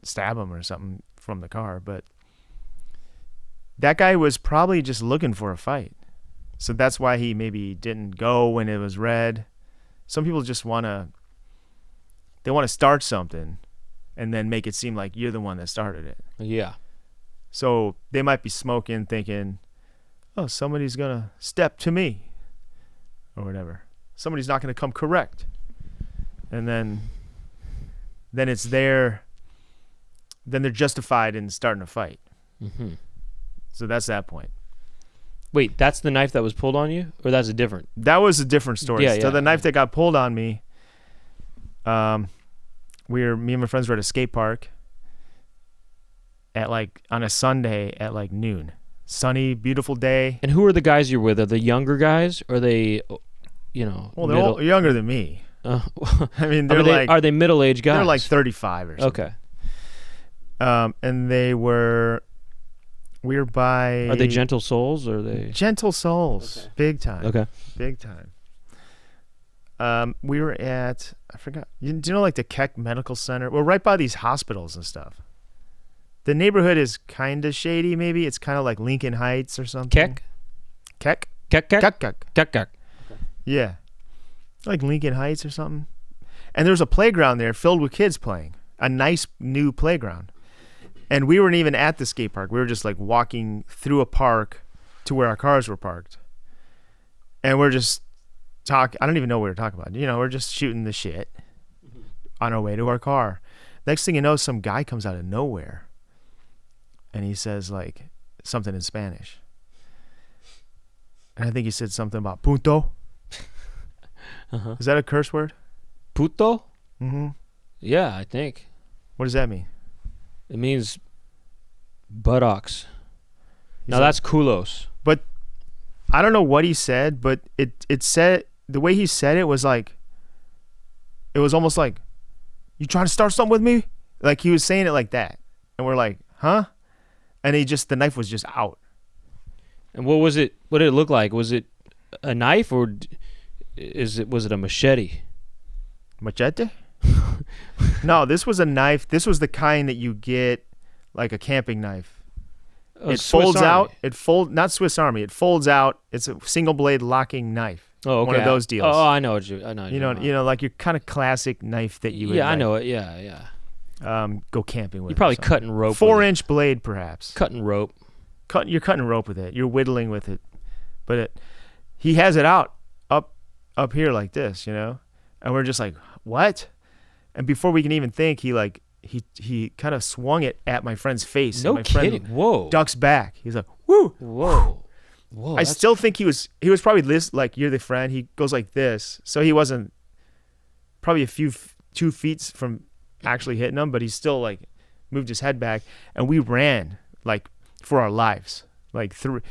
stab him or something from the car, but that guy was probably just looking for a fight. So that's why he maybe didn't go when it was red. Some people just want to start something and then make it seem like you're the one that started it. Yeah. So they might be smoking, thinking, oh, somebody's going to step to me or whatever. Somebody's not going to come correct. And then it's there. Then they're justified in starting a fight. Mm-hmm. So that's that point. Wait, that's the knife that was pulled on you? Or that's a different? That was a different story. Yeah, So yeah, the knife that got pulled on me, me and my friends were at a skate park at like on a Sunday at like noon. Sunny, beautiful day. And who are the guys you're with? Are they younger guys? Or are they, you know, Well, they're all younger than me. I mean, are they middle-aged guys? they're like 35 or something. Okay. And we were by. Are they gentle souls or are they? Gentle souls. Okay. Big time. Okay. Big time. We were at, I forgot. Do you know like the Peck Medical Center? We're right by these hospitals and stuff. The neighborhood is kind of shady, maybe. It's kind of like Lincoln Heights or something. Keck? Keck? Keck? Keck, Keck. Keck, keck. Yeah. Like Lincoln Heights or something. And there's a playground there filled with kids playing. A nice new playground. And we weren't even at the skate park. We were just like walking through a park to where our cars were parked. And we're just talking. I don't even know what we were talking about. You know, we're just shooting the shit on our way to our car. Next thing you know, some guy comes out of nowhere. And he says like something in Spanish. And I think he said something about punto. Uh-huh. Is that a curse word? Puto? Mm-hmm. Yeah, I think. What does that mean? It means buttocks. He's Now like- that's culos. But I don't know what he said, but it said, the way he said it was like, it was almost like, you trying to start something with me? Like he was saying it like that. And we're like, huh? And the knife was just out. And what was it? What did it look like? Was it a knife or was it a machete? Machete? No, this was a knife. This was the kind that you get like a camping knife. It folds out. Not Swiss Army. It folds out. It's a single blade locking knife. Oh, okay. One of those deals. Oh, I know what I know. You know, like your kind of classic knife that you would. Yeah, I like, know it. Yeah. go camping with. You probably or something. cutting rope. 4-inch blade, perhaps. Cutting rope. you're cutting rope with it. You're whittling with it. But he has it out up here like this, and we're just like, what? And before we can even think, he kind of swung it at my friend's face. No and my kidding. friend Whoa. ducks back. He's like, woo. Whoa. I still think he was probably this, like, you're the friend. He goes like this. So he wasn't probably 2 feet from actually hitting him, but he still like moved his head back, and we ran like for our lives, like through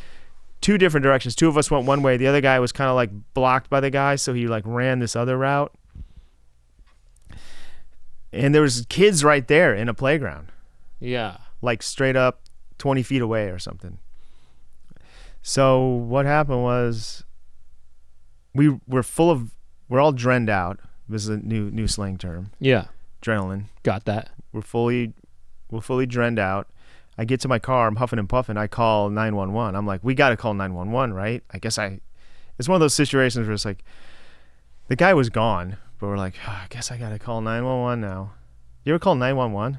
2 different directions. 2 of us went one way. The other guy was kind of like blocked by the guy, so he like ran this other route. And there was kids right there in a playground. Yeah. Like straight up 20 feet away or something. So what happened was we're all drened out. This is a new slang term. Yeah. Adrenaline. Got that. We're fully drened out. I get to my car, I'm huffing and puffing. I call 911. I'm like, we got to call 911, right? It's one of those situations where it's like, the guy was gone, but we're like, I guess I got to call 911 now. You ever call 911?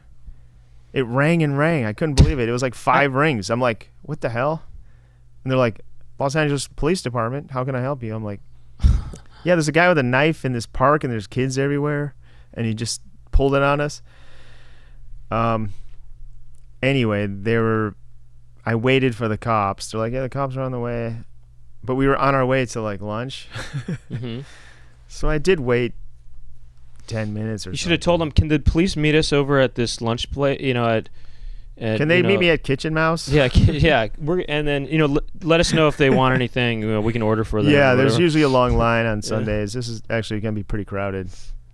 It rang and rang. I couldn't believe it. It was like 5 rings. I'm like, what the hell? And they're like, Los Angeles Police Department, how can I help you? I'm like, yeah, there's a guy with a knife in this park and there's kids everywhere. And he just pulled it on us. Anyway, I waited for the cops. They're like, yeah, the cops are on the way. But we were on our way to like lunch. Mm-hmm. So I did wait 10 minutes or You should have told them, can the police meet us over at this lunch place, Can they meet me at Kitchen Mouse? Yeah, yeah. And then, let us know if they want anything. We can order for them. Yeah, there's usually a long line on Sundays. This is actually going to be pretty crowded,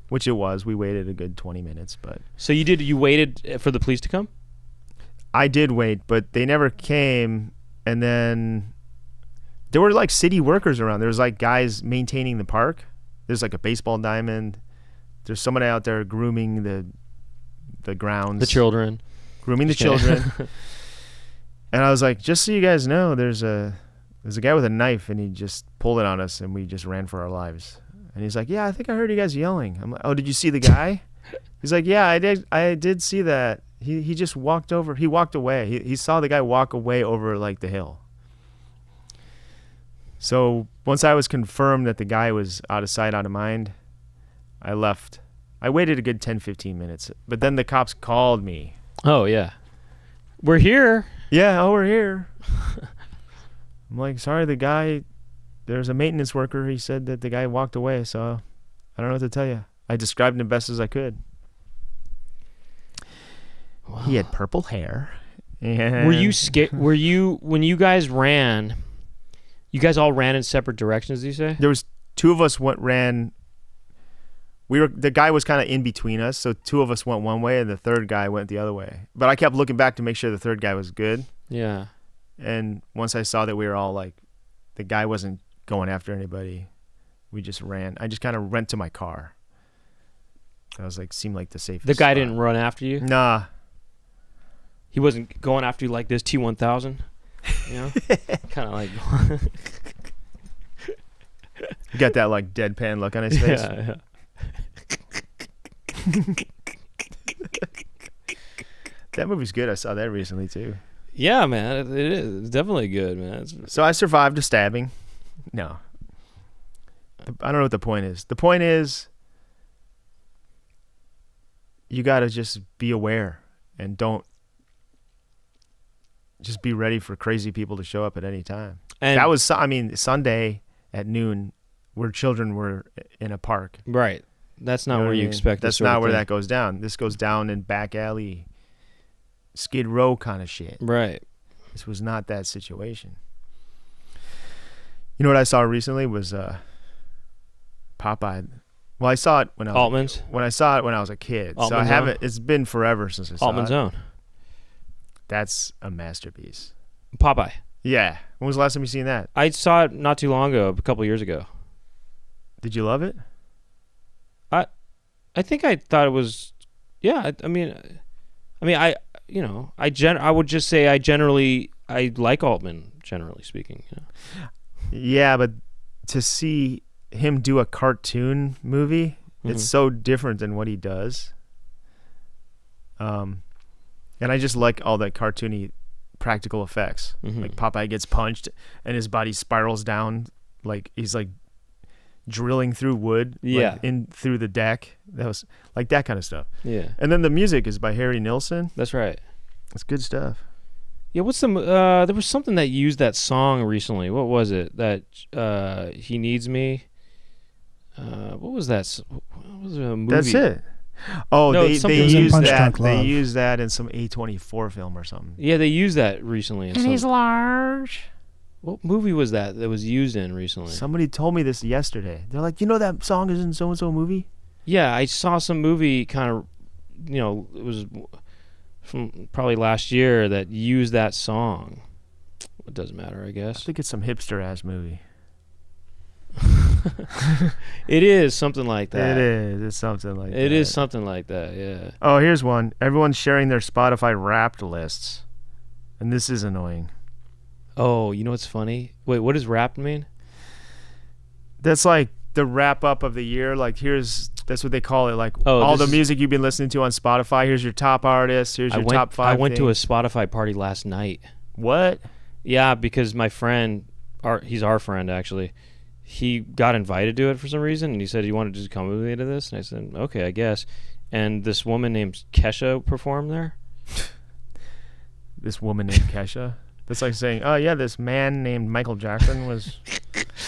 which it was. We waited a good 20 minutes. But So you waited for the police to come? I did wait, but they never came. And then there were like city workers around. There was like guys maintaining the park. There's like a baseball diamond. There's somebody out there grooming the grounds. The children. Grooming the children. And I was like, just so you guys know, there's a guy with a knife, and he just pulled it on us, and we just ran for our lives. And he's like, yeah, I think I heard you guys yelling. I'm like, oh, did you see the guy? He's like, yeah, I did see that. He just walked over. He walked away. He saw the guy walk away over like the hill. So once I was confirmed that the guy was out of sight, out of mind, I left. I waited a good 10, 15 minutes. But then the cops called me. Oh, yeah. We're here. Yeah, we're here. I'm like, sorry, there's a maintenance worker. He said that the guy walked away, so I don't know what to tell you. I described him best as I could. Wow. He had purple hair. And Were you scared? When you guys ran, you guys all ran in separate directions, do you say? There was 2 of us ran. The guy was kind of in between us, so 2 of us went one way and the third guy went the other way. But I kept looking back to make sure the third guy was good. Yeah. And once I saw that we were all like, the guy wasn't going after anybody, we just ran. I just kind of ran to my car. That was like, seemed like the safest The guy spot. didn't run after you? Nah. He wasn't going after you like this T-1000? Kind of like... He got that like deadpan look on his face. Yeah. That movie's good. I saw that recently too. Yeah, man, it is. It's definitely good, man. So I survived a stabbing. No. I don't know what the point is. The point is you got to just be aware and don't just be ready for crazy people to show up at any time. And that was, Sunday at noon where children were in a park. Right. That's not where you expect That's not where that goes down. This goes down in back alley, Skid Row kind of shit. Right. This was not that situation. You know what I saw recently was Popeye. Well, I saw it when I was Altman's? When I saw it when I was a kid. Altman's so I haven't. It's been forever since I saw Altman's it. Own. That's a masterpiece. Popeye. Yeah. When was the last time you seen that? I saw it not too long ago, a couple years ago. Did you love it? I think I thought it was, yeah. I would just say I like Altman, generally speaking. Yeah, but to see him do a cartoon movie, it's so different than what he does. And I just like all that cartoony practical effects. Mm-hmm. Like Popeye gets punched and his body spirals down, like he's like drilling through wood, Yeah. like, in through the deck. That was like that kind of stuff. Yeah. And then the music is by Harry Nilsson. That's right. It's good stuff. Yeah, what's the there was something that used that song recently. What was it? That He Needs Me. What was that? What was a movie? That's it. Oh, No, they something- use Punch that. Drunk They Love. use that in some A24 film or something. Yeah, they used that recently. In some, large. what movie was that was used in recently? Somebody told me this yesterday. They're like, you know that song is in so and so movie. Yeah, I saw some movie kind of, it was from probably last year that used that song. It doesn't matter, I I guess. think it's some hipster ass movie. It is something like that. It is. It's something like that. It is something like that, yeah. Oh, here's one. Everyone's sharing their Spotify Wrapped lists, and this is annoying. Oh, you know what's funny? Wait, what does Wrapped mean? That's like the wrap up of the year. Like that's what they call it. Like Oh, all the this is- music you've been listening to on Spotify. Here's your top artists. Here's your top 5. I went to a things. Spotify party last night. What? Yeah, because my friend, he's our friend actually, he got invited to it for some reason, and he said he wanted to just come with me to this, and I said, okay, I guess. And this woman named Kesha performed there. This woman named Kesha. That's like saying, oh yeah, this man named Michael Jackson was.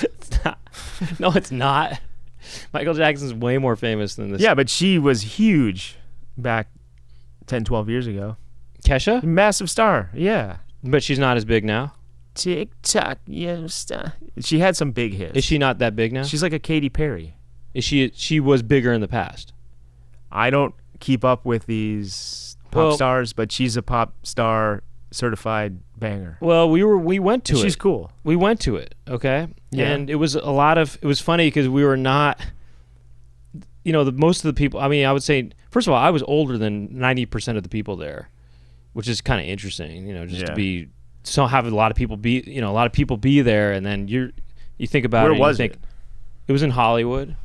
It's not. No, it's not. Michael Jackson's way more famous than this. Yeah, but she was huge back 10, 12 years ago. Kesha? Massive star. Yeah. But she's not as big now. Tick tock, yeah, star. She had some big hits. Is she not that big now? She's like a Katy Perry. Is she? She was bigger in the past. I don't keep up with these pop Well- stars, but she's a pop star certified banger. Well, we went to it. She's cool. We went to it, okay? Yeah. And it was it was funny because we were not, most of the people, I mean, I would say, first of all, I was older than 90% of the people there, which is kind of interesting, just to Yeah. be, have a lot of people be there, and then you think about Where it. was you think, it? It was in Hollywood.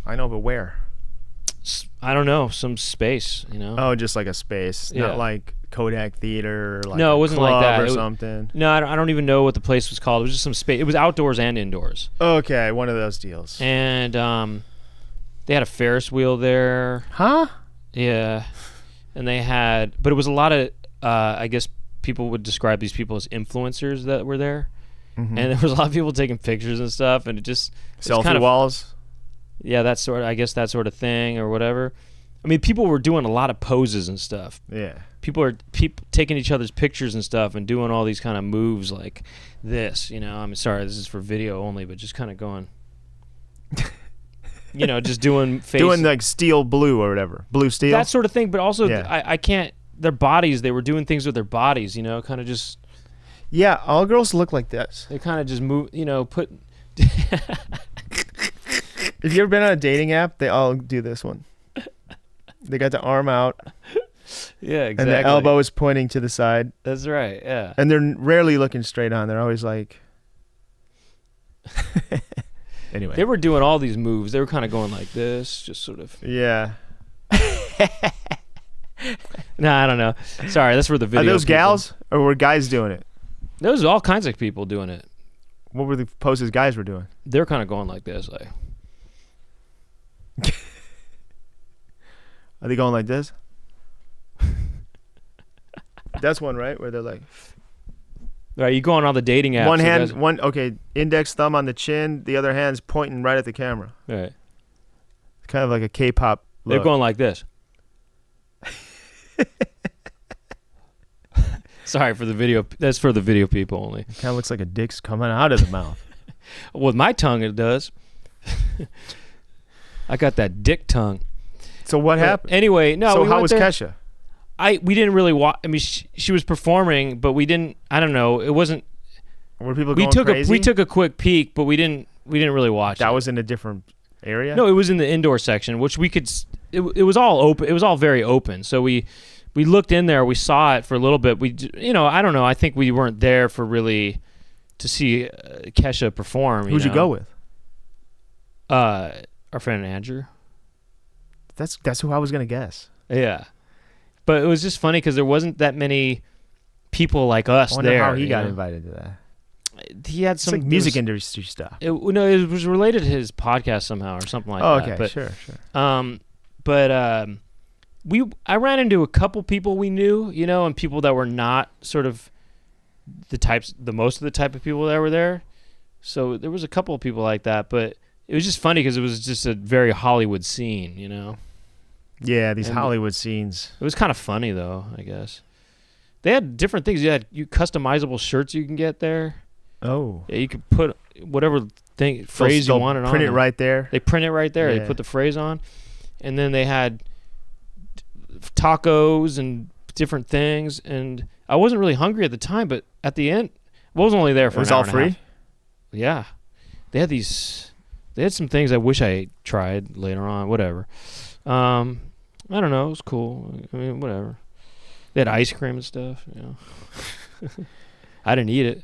I know, but where? I don't know, some space, Oh, just like a space, Yeah. not like Kodak Theater or like No, it a wasn't like club that. or It was- something. No, I don't even know what the place was called. It was just some space. It was outdoors and indoors. Okay, one of those deals. And they had a Ferris wheel there. Huh? Yeah. And they had, but it was a lot of, I guess people would describe these people as influencers that were there. Mhm. And there was a lot of people taking pictures and stuff, and it was Selfie kind of, walls. yeah, that sort of thing or whatever. I mean, people were doing a lot of poses and stuff. Yeah. People are taking each other's pictures and stuff and doing all these kind of moves like this, I'm sorry, this is for video only, but just kind of going, just doing face. Doing like steel blue or whatever. Blue steel. That sort of thing, but also Yeah. I can't, their bodies, they were doing things with their bodies, kind of just, Yeah, all girls look like this. they kind of just move, put, If you ever been on a dating app, they all do this one. They got the arm out yeah, exactly. and the elbow is pointing to the side. That's right, yeah. And they're rarely looking straight on. They're always like. Anyway. They were doing all these moves. They were kind of going like this, just sort of. Yeah. Nah, I don't know. Sorry, that's for the video. Are those people. gals or were guys doing it? Those are all kinds of people doing it. What were the poses guys were doing? They're kind of going like this, like. Are they going like this? That's one, right? Where they're like Right, you go on all the dating apps. one so hand, guys- okay, index thumb on the chin, the other hand's pointing right at the camera. Right. It's kind of like a K-pop They're look. going like this. Sorry for the video. That's for the video people only. Kind of looks like a dick's coming out of the mouth. With my tongue, it does. I got that dick tongue. So what But happened? Anyway, no. So we how went was there. Kesha? We didn't really watch. I mean, she was performing, but we didn't. I don't know. It wasn't. Were people We going took crazy? we took a quick peek, but we didn't really watch. That it. was in a different area? No, it was in the indoor section, which we could. It was all open. It was all very open. So we looked in there. We saw it for a little bit. I don't know. I think we weren't there for really to see Kesha perform. Who'd you go with? Our friend Andrew. That's who I was going to guess. Yeah, but it was just funny because there wasn't that many people like us I wonder there. how he got invited to that. He had It's some like music industry stuff. It was related to his podcast somehow or something like that. Okay, But, sure. I ran into a couple people we knew, and people that were not sort of most of the type of people that were there. So there was a couple of people like that, but it was just funny because it was just a very Hollywood scene, Yeah, these Hollywood scenes. It was kind of funny though, I guess. They had different things. You had customizable shirts you can get there. Oh. Yeah, you could put whatever phrase you wanted on. Print it right there. They print it right there. Yeah. They put the phrase on, and then they had tacos and different things. And I wasn't really hungry at the time, but at the end, I was only there for. It was an hour all and a free. half. Yeah, they had these. They had some things I wish I tried later on. Whatever. I don't know. It was cool. I mean, whatever. They had ice cream and stuff. I didn't eat it.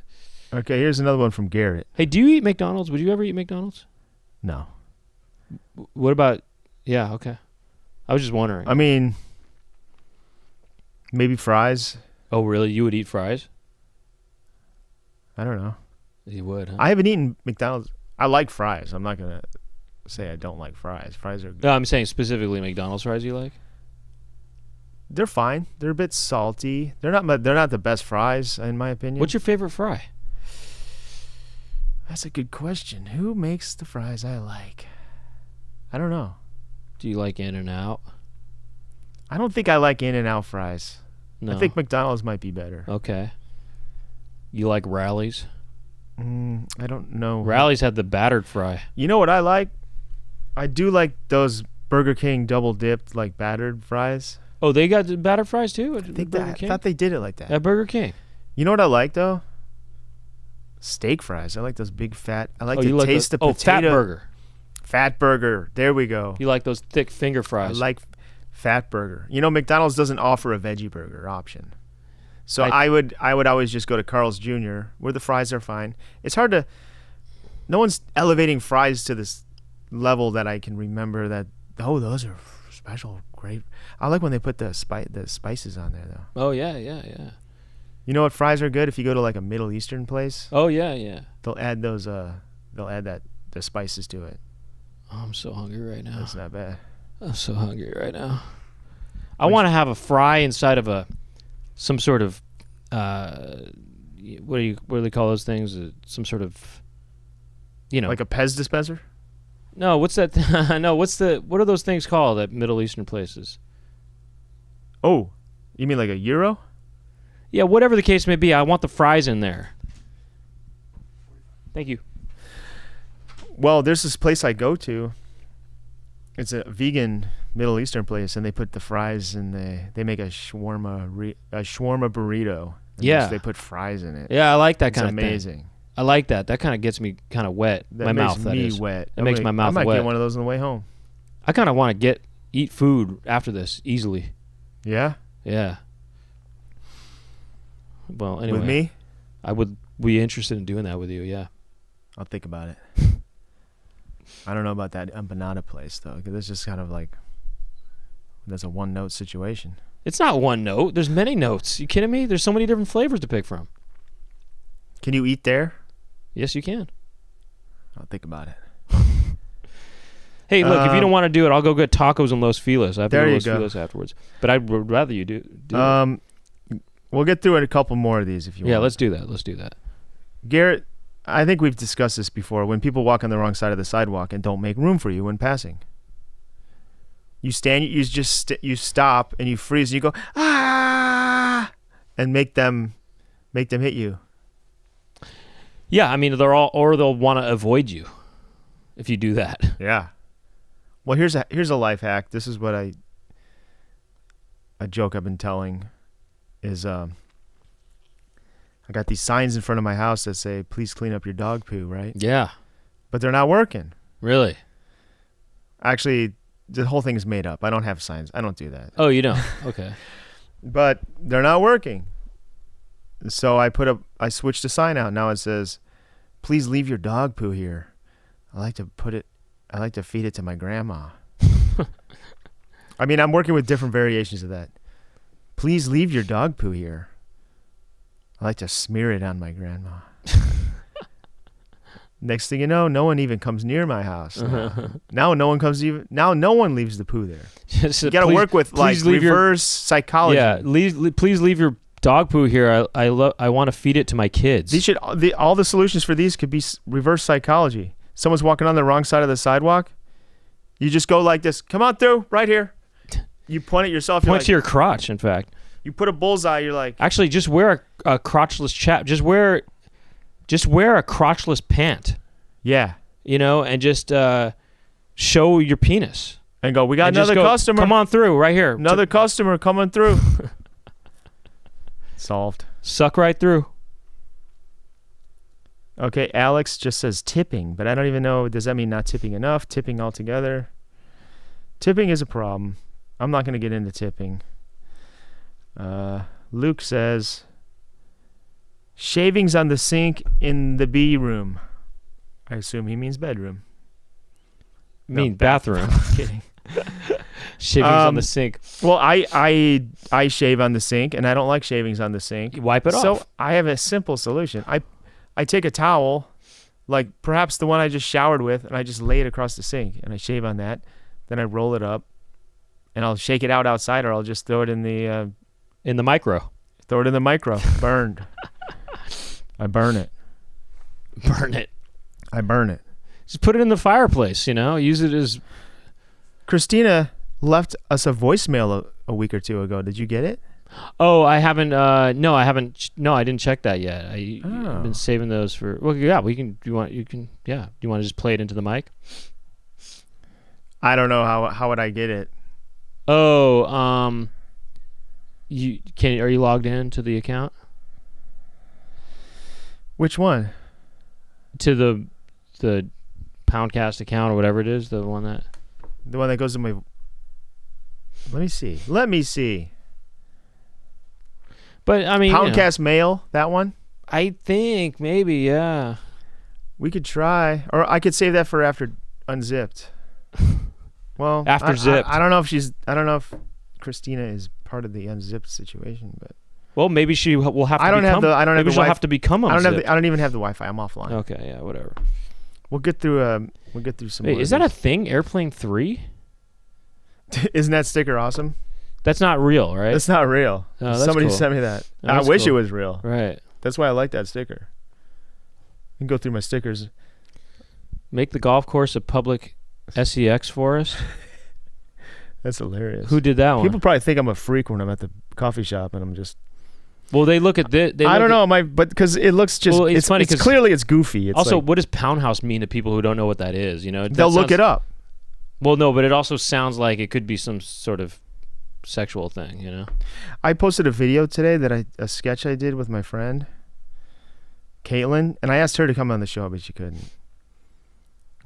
Okay, here's another one from Garrett. Hey, do you eat McDonald's? Would you ever eat McDonald's? No. What about? Yeah, okay. I was just wondering. I mean, maybe fries. Oh, really? You would eat fries? I don't know. You would, huh? I haven't eaten McDonald's. I like fries. I'm not going to say I don't like fries. Fries are good. No, I'm saying specifically McDonald's fries you like? They're fine. They're a bit salty. They're not the best fries, in my opinion. What's your favorite fry? That's a good question. Who makes the fries I like? I don't know. Do you like In-N-Out? I don't think I like In-N-Out fries. No. I think McDonald's might be better. Okay. You like Rallies? I don't know. Rallies had the battered fry. You know what I like? I do like those Burger King double dipped like battered fries. Oh, they got the battered fries too? I thought they did it like that. At Burger King. You know what I like though? Steak fries. I like those big fat. I like to taste the potato. Fat burger. Fat burger. There we go. You like those thick finger fries. I like fat burger. McDonald's doesn't offer a veggie burger option. So I would always just go to Carl's Jr. where the fries are fine. It's hard to. No one's elevating fries to this level that I can remember. That those are special, great. I like when they put the spices on there though. Oh yeah. You know what fries are good if you go to like a Middle Eastern place? Oh yeah. They'll add those. They'll add the spices to it. Oh, I'm so hungry right now. That's not bad. I'm so hungry right now. I want to have a fry inside of some sort of what do they call those things? Some sort of like a Pez dispenser? No, what's that? No, what are those things called at Middle Eastern places? Oh, you mean like a gyro? Yeah, whatever the case may be, I want the fries in there. Thank you. Well, there's this place I go to. It's a vegan Middle Eastern place, and they put the fries in they make a shawarma burrito. Yeah, they put fries in it. Yeah, I like that kind of thing. It's amazing. I like that. That kind of gets me kind of wet. My mouth. That is wet. It makes my mouth wet. I might get one of those on the way home. I kind of want to eat food after this easily. Yeah. Yeah. Well, anyway. With me? I would be interested in doing that with you, yeah. I'll think about it. I don't know about that empanada place, though, because it's just kind of like, that's a one-note situation. It's not one note. There's many notes. You kidding me? There's so many different flavors to pick from. Can you eat there? Yes, you can. I'll think about it. Hey, look, if you don't want to do it, I'll go get tacos and Los Feliz. I have to go to Los go. Feliz afterwards. But I'd rather you do it. We'll get through a couple more of these if you want. Yeah, let's do that. Let's do that. Garrett, I think we've discussed this before. When people walk on the wrong side of the sidewalk and don't make room for you when passing. You stop and you freeze and you go, ah, and make them hit you. Yeah, I mean, they'll want to avoid you if you do that. Yeah. Well, here's a life hack. This is what a joke I've been telling is I got these signs in front of my house that say, please clean up your dog poo, right? Yeah. But they're not working. Really? Actually, the whole thing is made up. I don't have signs. I don't do that. Oh, you don't? Okay. But they're not working. So I switched the sign out. Now it says, please leave your dog poo here. I like to feed it to my grandma. I mean, I'm working with different variations of that. Please leave your dog poo here. I like to smear it on my grandma. Next thing you know, no one even comes near my house. Now no one leaves the poo there. You got to work with like reverse psychology. Yeah, please leave your dog poo here. I want to feed it to my kids. All the solutions for these could be reverse psychology. Someone's walking on the wrong side of the sidewalk. You just go like this. Come on through, right here. You point at yourself. Point to your crotch, in fact. You put a bullseye. You're like. Actually, just wear a crotchless chap. Just wear a crotchless pant. Yeah. And just show your penis. And go, we got another customer. Come on through, right here. Another customer coming through. Solved. Suck right through. Okay, Alex just says tipping, but I don't even know. Does that mean not tipping enough? Tipping altogether? Tipping is a problem. I'm not going to get into tipping. Luke says, shavings on the sink in the B room. I assume he means bedroom. Bathroom. I'm kidding. Shavings on the sink. Well, I shave on the sink, and I don't like shavings on the sink. You wipe it off. So I have a simple solution. I take a towel, like perhaps the one I just showered with, and I just lay it across the sink, and I shave on that. Then I roll it up, and I'll shake it out outside, or I'll just throw it in the micro. Throw it in the micro. Burned. I burn it. Burn it. I burn it. Just put it in the fireplace, use it as... Christina left us a voicemail a week or two ago. Did you get it? Oh, I haven't. No, I haven't. No, I didn't check that yet. I've been saving those for... Well, yeah, we can... Do you want to just play it into the mic? I don't know. How would I get it? Oh, are you logged in to the account? Which one? To the Poundcast account or whatever it is, the one that goes to my... Let me see. But I mean, Poundcast mail, that one? I think maybe, yeah. We could try, or I could save that for after Unzipped. Well, after Zipped. I don't know if Christina is part of the Unzipped situation, but well, maybe she will have to. Maybe she'll have to become Unzipped. I don't even have the Wi-Fi. I'm offline. Okay, yeah, whatever. We'll get through some. Wait, is that a thing? Airplane 3? Isn't that sticker awesome? That's not real, right? That's not real. Oh, Somebody cool. sent me that. Oh, I wish cool. it was real. Right. That's why I like that sticker. You can go through my stickers. Make the golf course a public SEX for us. That's hilarious. Who did that one? People probably think I'm a freak when I'm at the coffee shop and I'm just... Well, they look at this. I don't know, but because it looks just... Well, it's funny because... Clearly it's goofy. It's also, like, what does Pound House mean to people who don't know what that is? They'll look it up. Well, no, but it also sounds like it could be some sort of sexual thing, I posted a video today a sketch I did with my friend, Caitlin, and I asked her to come on the show, but she couldn't.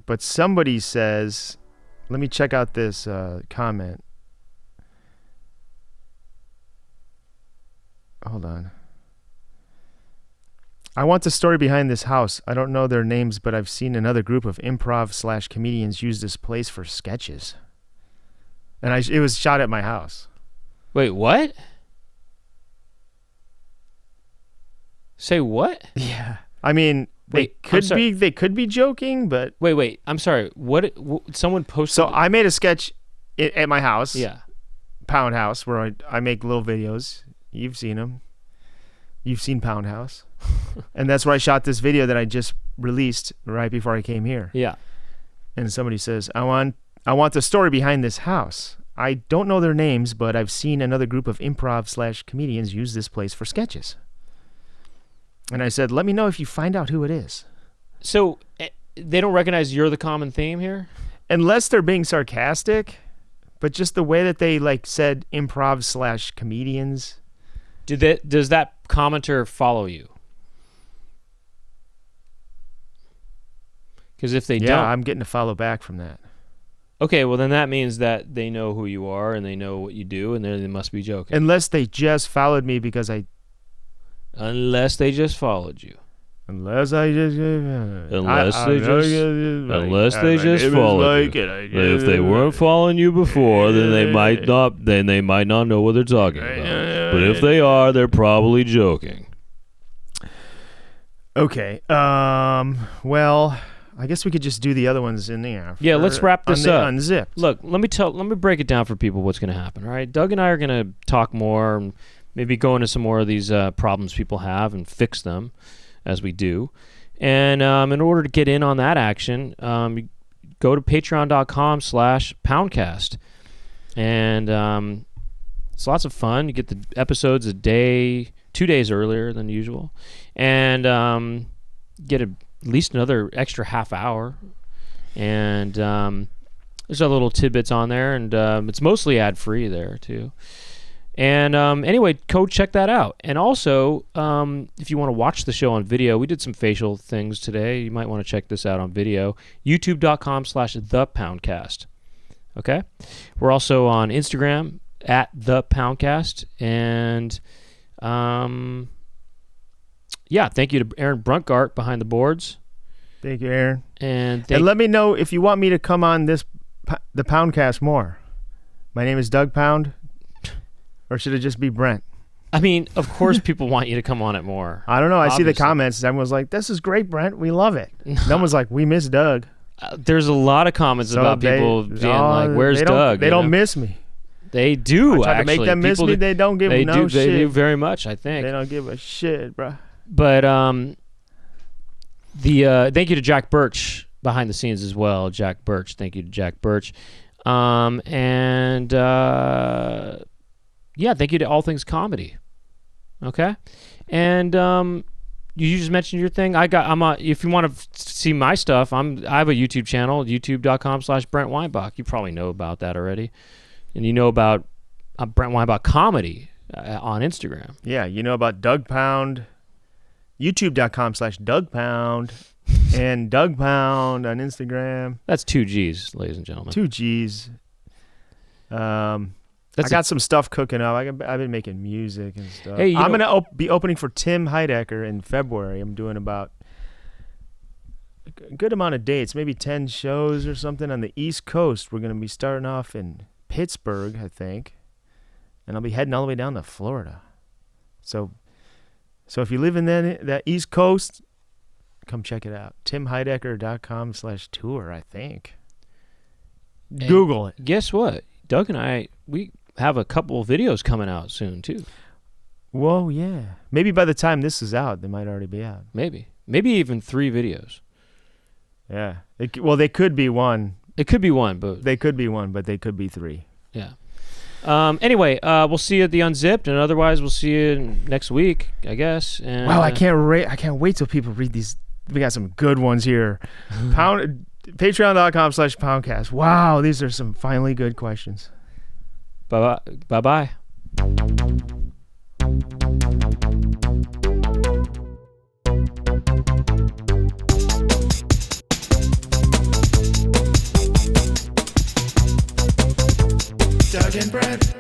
But somebody says... Let me check out this comment. Hold on. I want the story behind this house. I don't know their names, but I've seen another group of improv/comedians use this place for sketches. And it was shot at my house. Wait, what? Say what? Yeah. I mean... They could be joking, but wait. I'm sorry. What someone posted? So I made a sketch at my house. Yeah, Pound House, where I make little videos. You've seen them. You've seen Pound House, and that's where I shot this video that I just released right before I came here. Yeah, and somebody says, "I want the story behind this house. I don't know their names, but I've seen another group of improv/comedians use this place for sketches." And I said, let me know if you find out who it is. So they don't recognize you're the common theme here? Unless they're being sarcastic, but just the way that they said improv/comedians. Does that commenter follow you? Because if they don't... Yeah, I'm getting a follow back from that. Okay, well then that means that they know who you are and they know what you do and they must be joking. Unless they just followed me because I... Unless they just followed you. Unless they just followed you. If they weren't following you before, then they might not know what they're talking about. But if they are, they're probably joking. Okay. Well, I guess we could just do the other ones in there. Yeah, let's wrap this up. Unzipped. Look, let me break it down for people what's going to happen. All right, Doug and I are going to talk more and maybe go into some more of these problems people have and fix them as we do. And in order to get in on that action, go to patreon.com/Poundcast. And it's lots of fun. You get the episodes 2 days earlier than usual. And get at least another extra half hour. And there's other little tidbits on there. And it's mostly ad-free there, too. And anyway, go check that out. And also, if you want to watch the show on video, we did some facial things today. You might want to check this out on video. YouTube.com/ThePoundcast. Okay? We're also on Instagram @ThePoundcast. And yeah, thank you to Aaron Bruntgart behind the boards. Thank you, Aaron. And let me know if you want me to come on the Poundcast more. My name is Doug Pound. Or should it just be Brent? I mean, of course people want you to come on it more. I don't know. I see the comments. Everyone's like, this is great, Brent. We love it. No one's like, we miss Doug. There's a lot of comments about people being like, where's Doug? They don't miss me. They do, I try to make them miss me. They don't give shit. They do very much, I think. They don't give a shit, bro. But thank you to Jack Birch behind the scenes as well. Jack Birch. Thank you to Jack Birch. Yeah, thank you to All Things Comedy. Okay, and you just mentioned your thing. If you want to see my stuff, I have a YouTube channel, youtube.com/Brent Weinbach. You probably know about that already, and you know about Brent Weinbach Comedy on Instagram. Yeah, you know about Doug Pound, youtube.com/Doug Pound, and Doug Pound on Instagram. That's 2 G's, ladies and gentlemen. 2 G's. I got some stuff cooking up. I've been making music and stuff. Hey, I'm going to be opening for Tim Heidecker in February. I'm doing about a good amount of dates, maybe 10 shows or something on the East Coast. We're going to be starting off in Pittsburgh, I think, and I'll be heading all the way down to Florida. So if you live in that East Coast, come check it out. TimHeidecker.com/tour, I think. And Google it. Guess what? Doug and I, we have a couple of videos coming out soon, too. Whoa, yeah. Maybe by the time this is out, they might already be out. Maybe even 3 videos. Yeah. They could be one. It could be one, but... They could be one, but they could be 3. Yeah. Anyway, we'll see you at the Unzipped, and otherwise we'll see you next week, I guess. And, wow, I can't wait till people read these. We got some good ones here. Patreon.com/Poundcast. Wow, these are some finally good questions. Bye-bye. Doug and Brent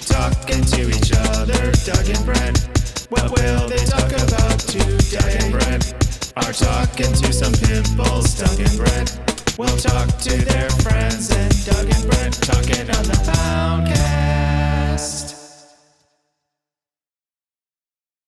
talking to each other. Doug and Brent, what will they talk about today? Doug and Brent are talking to some pimples. Doug and Brent will talk to them.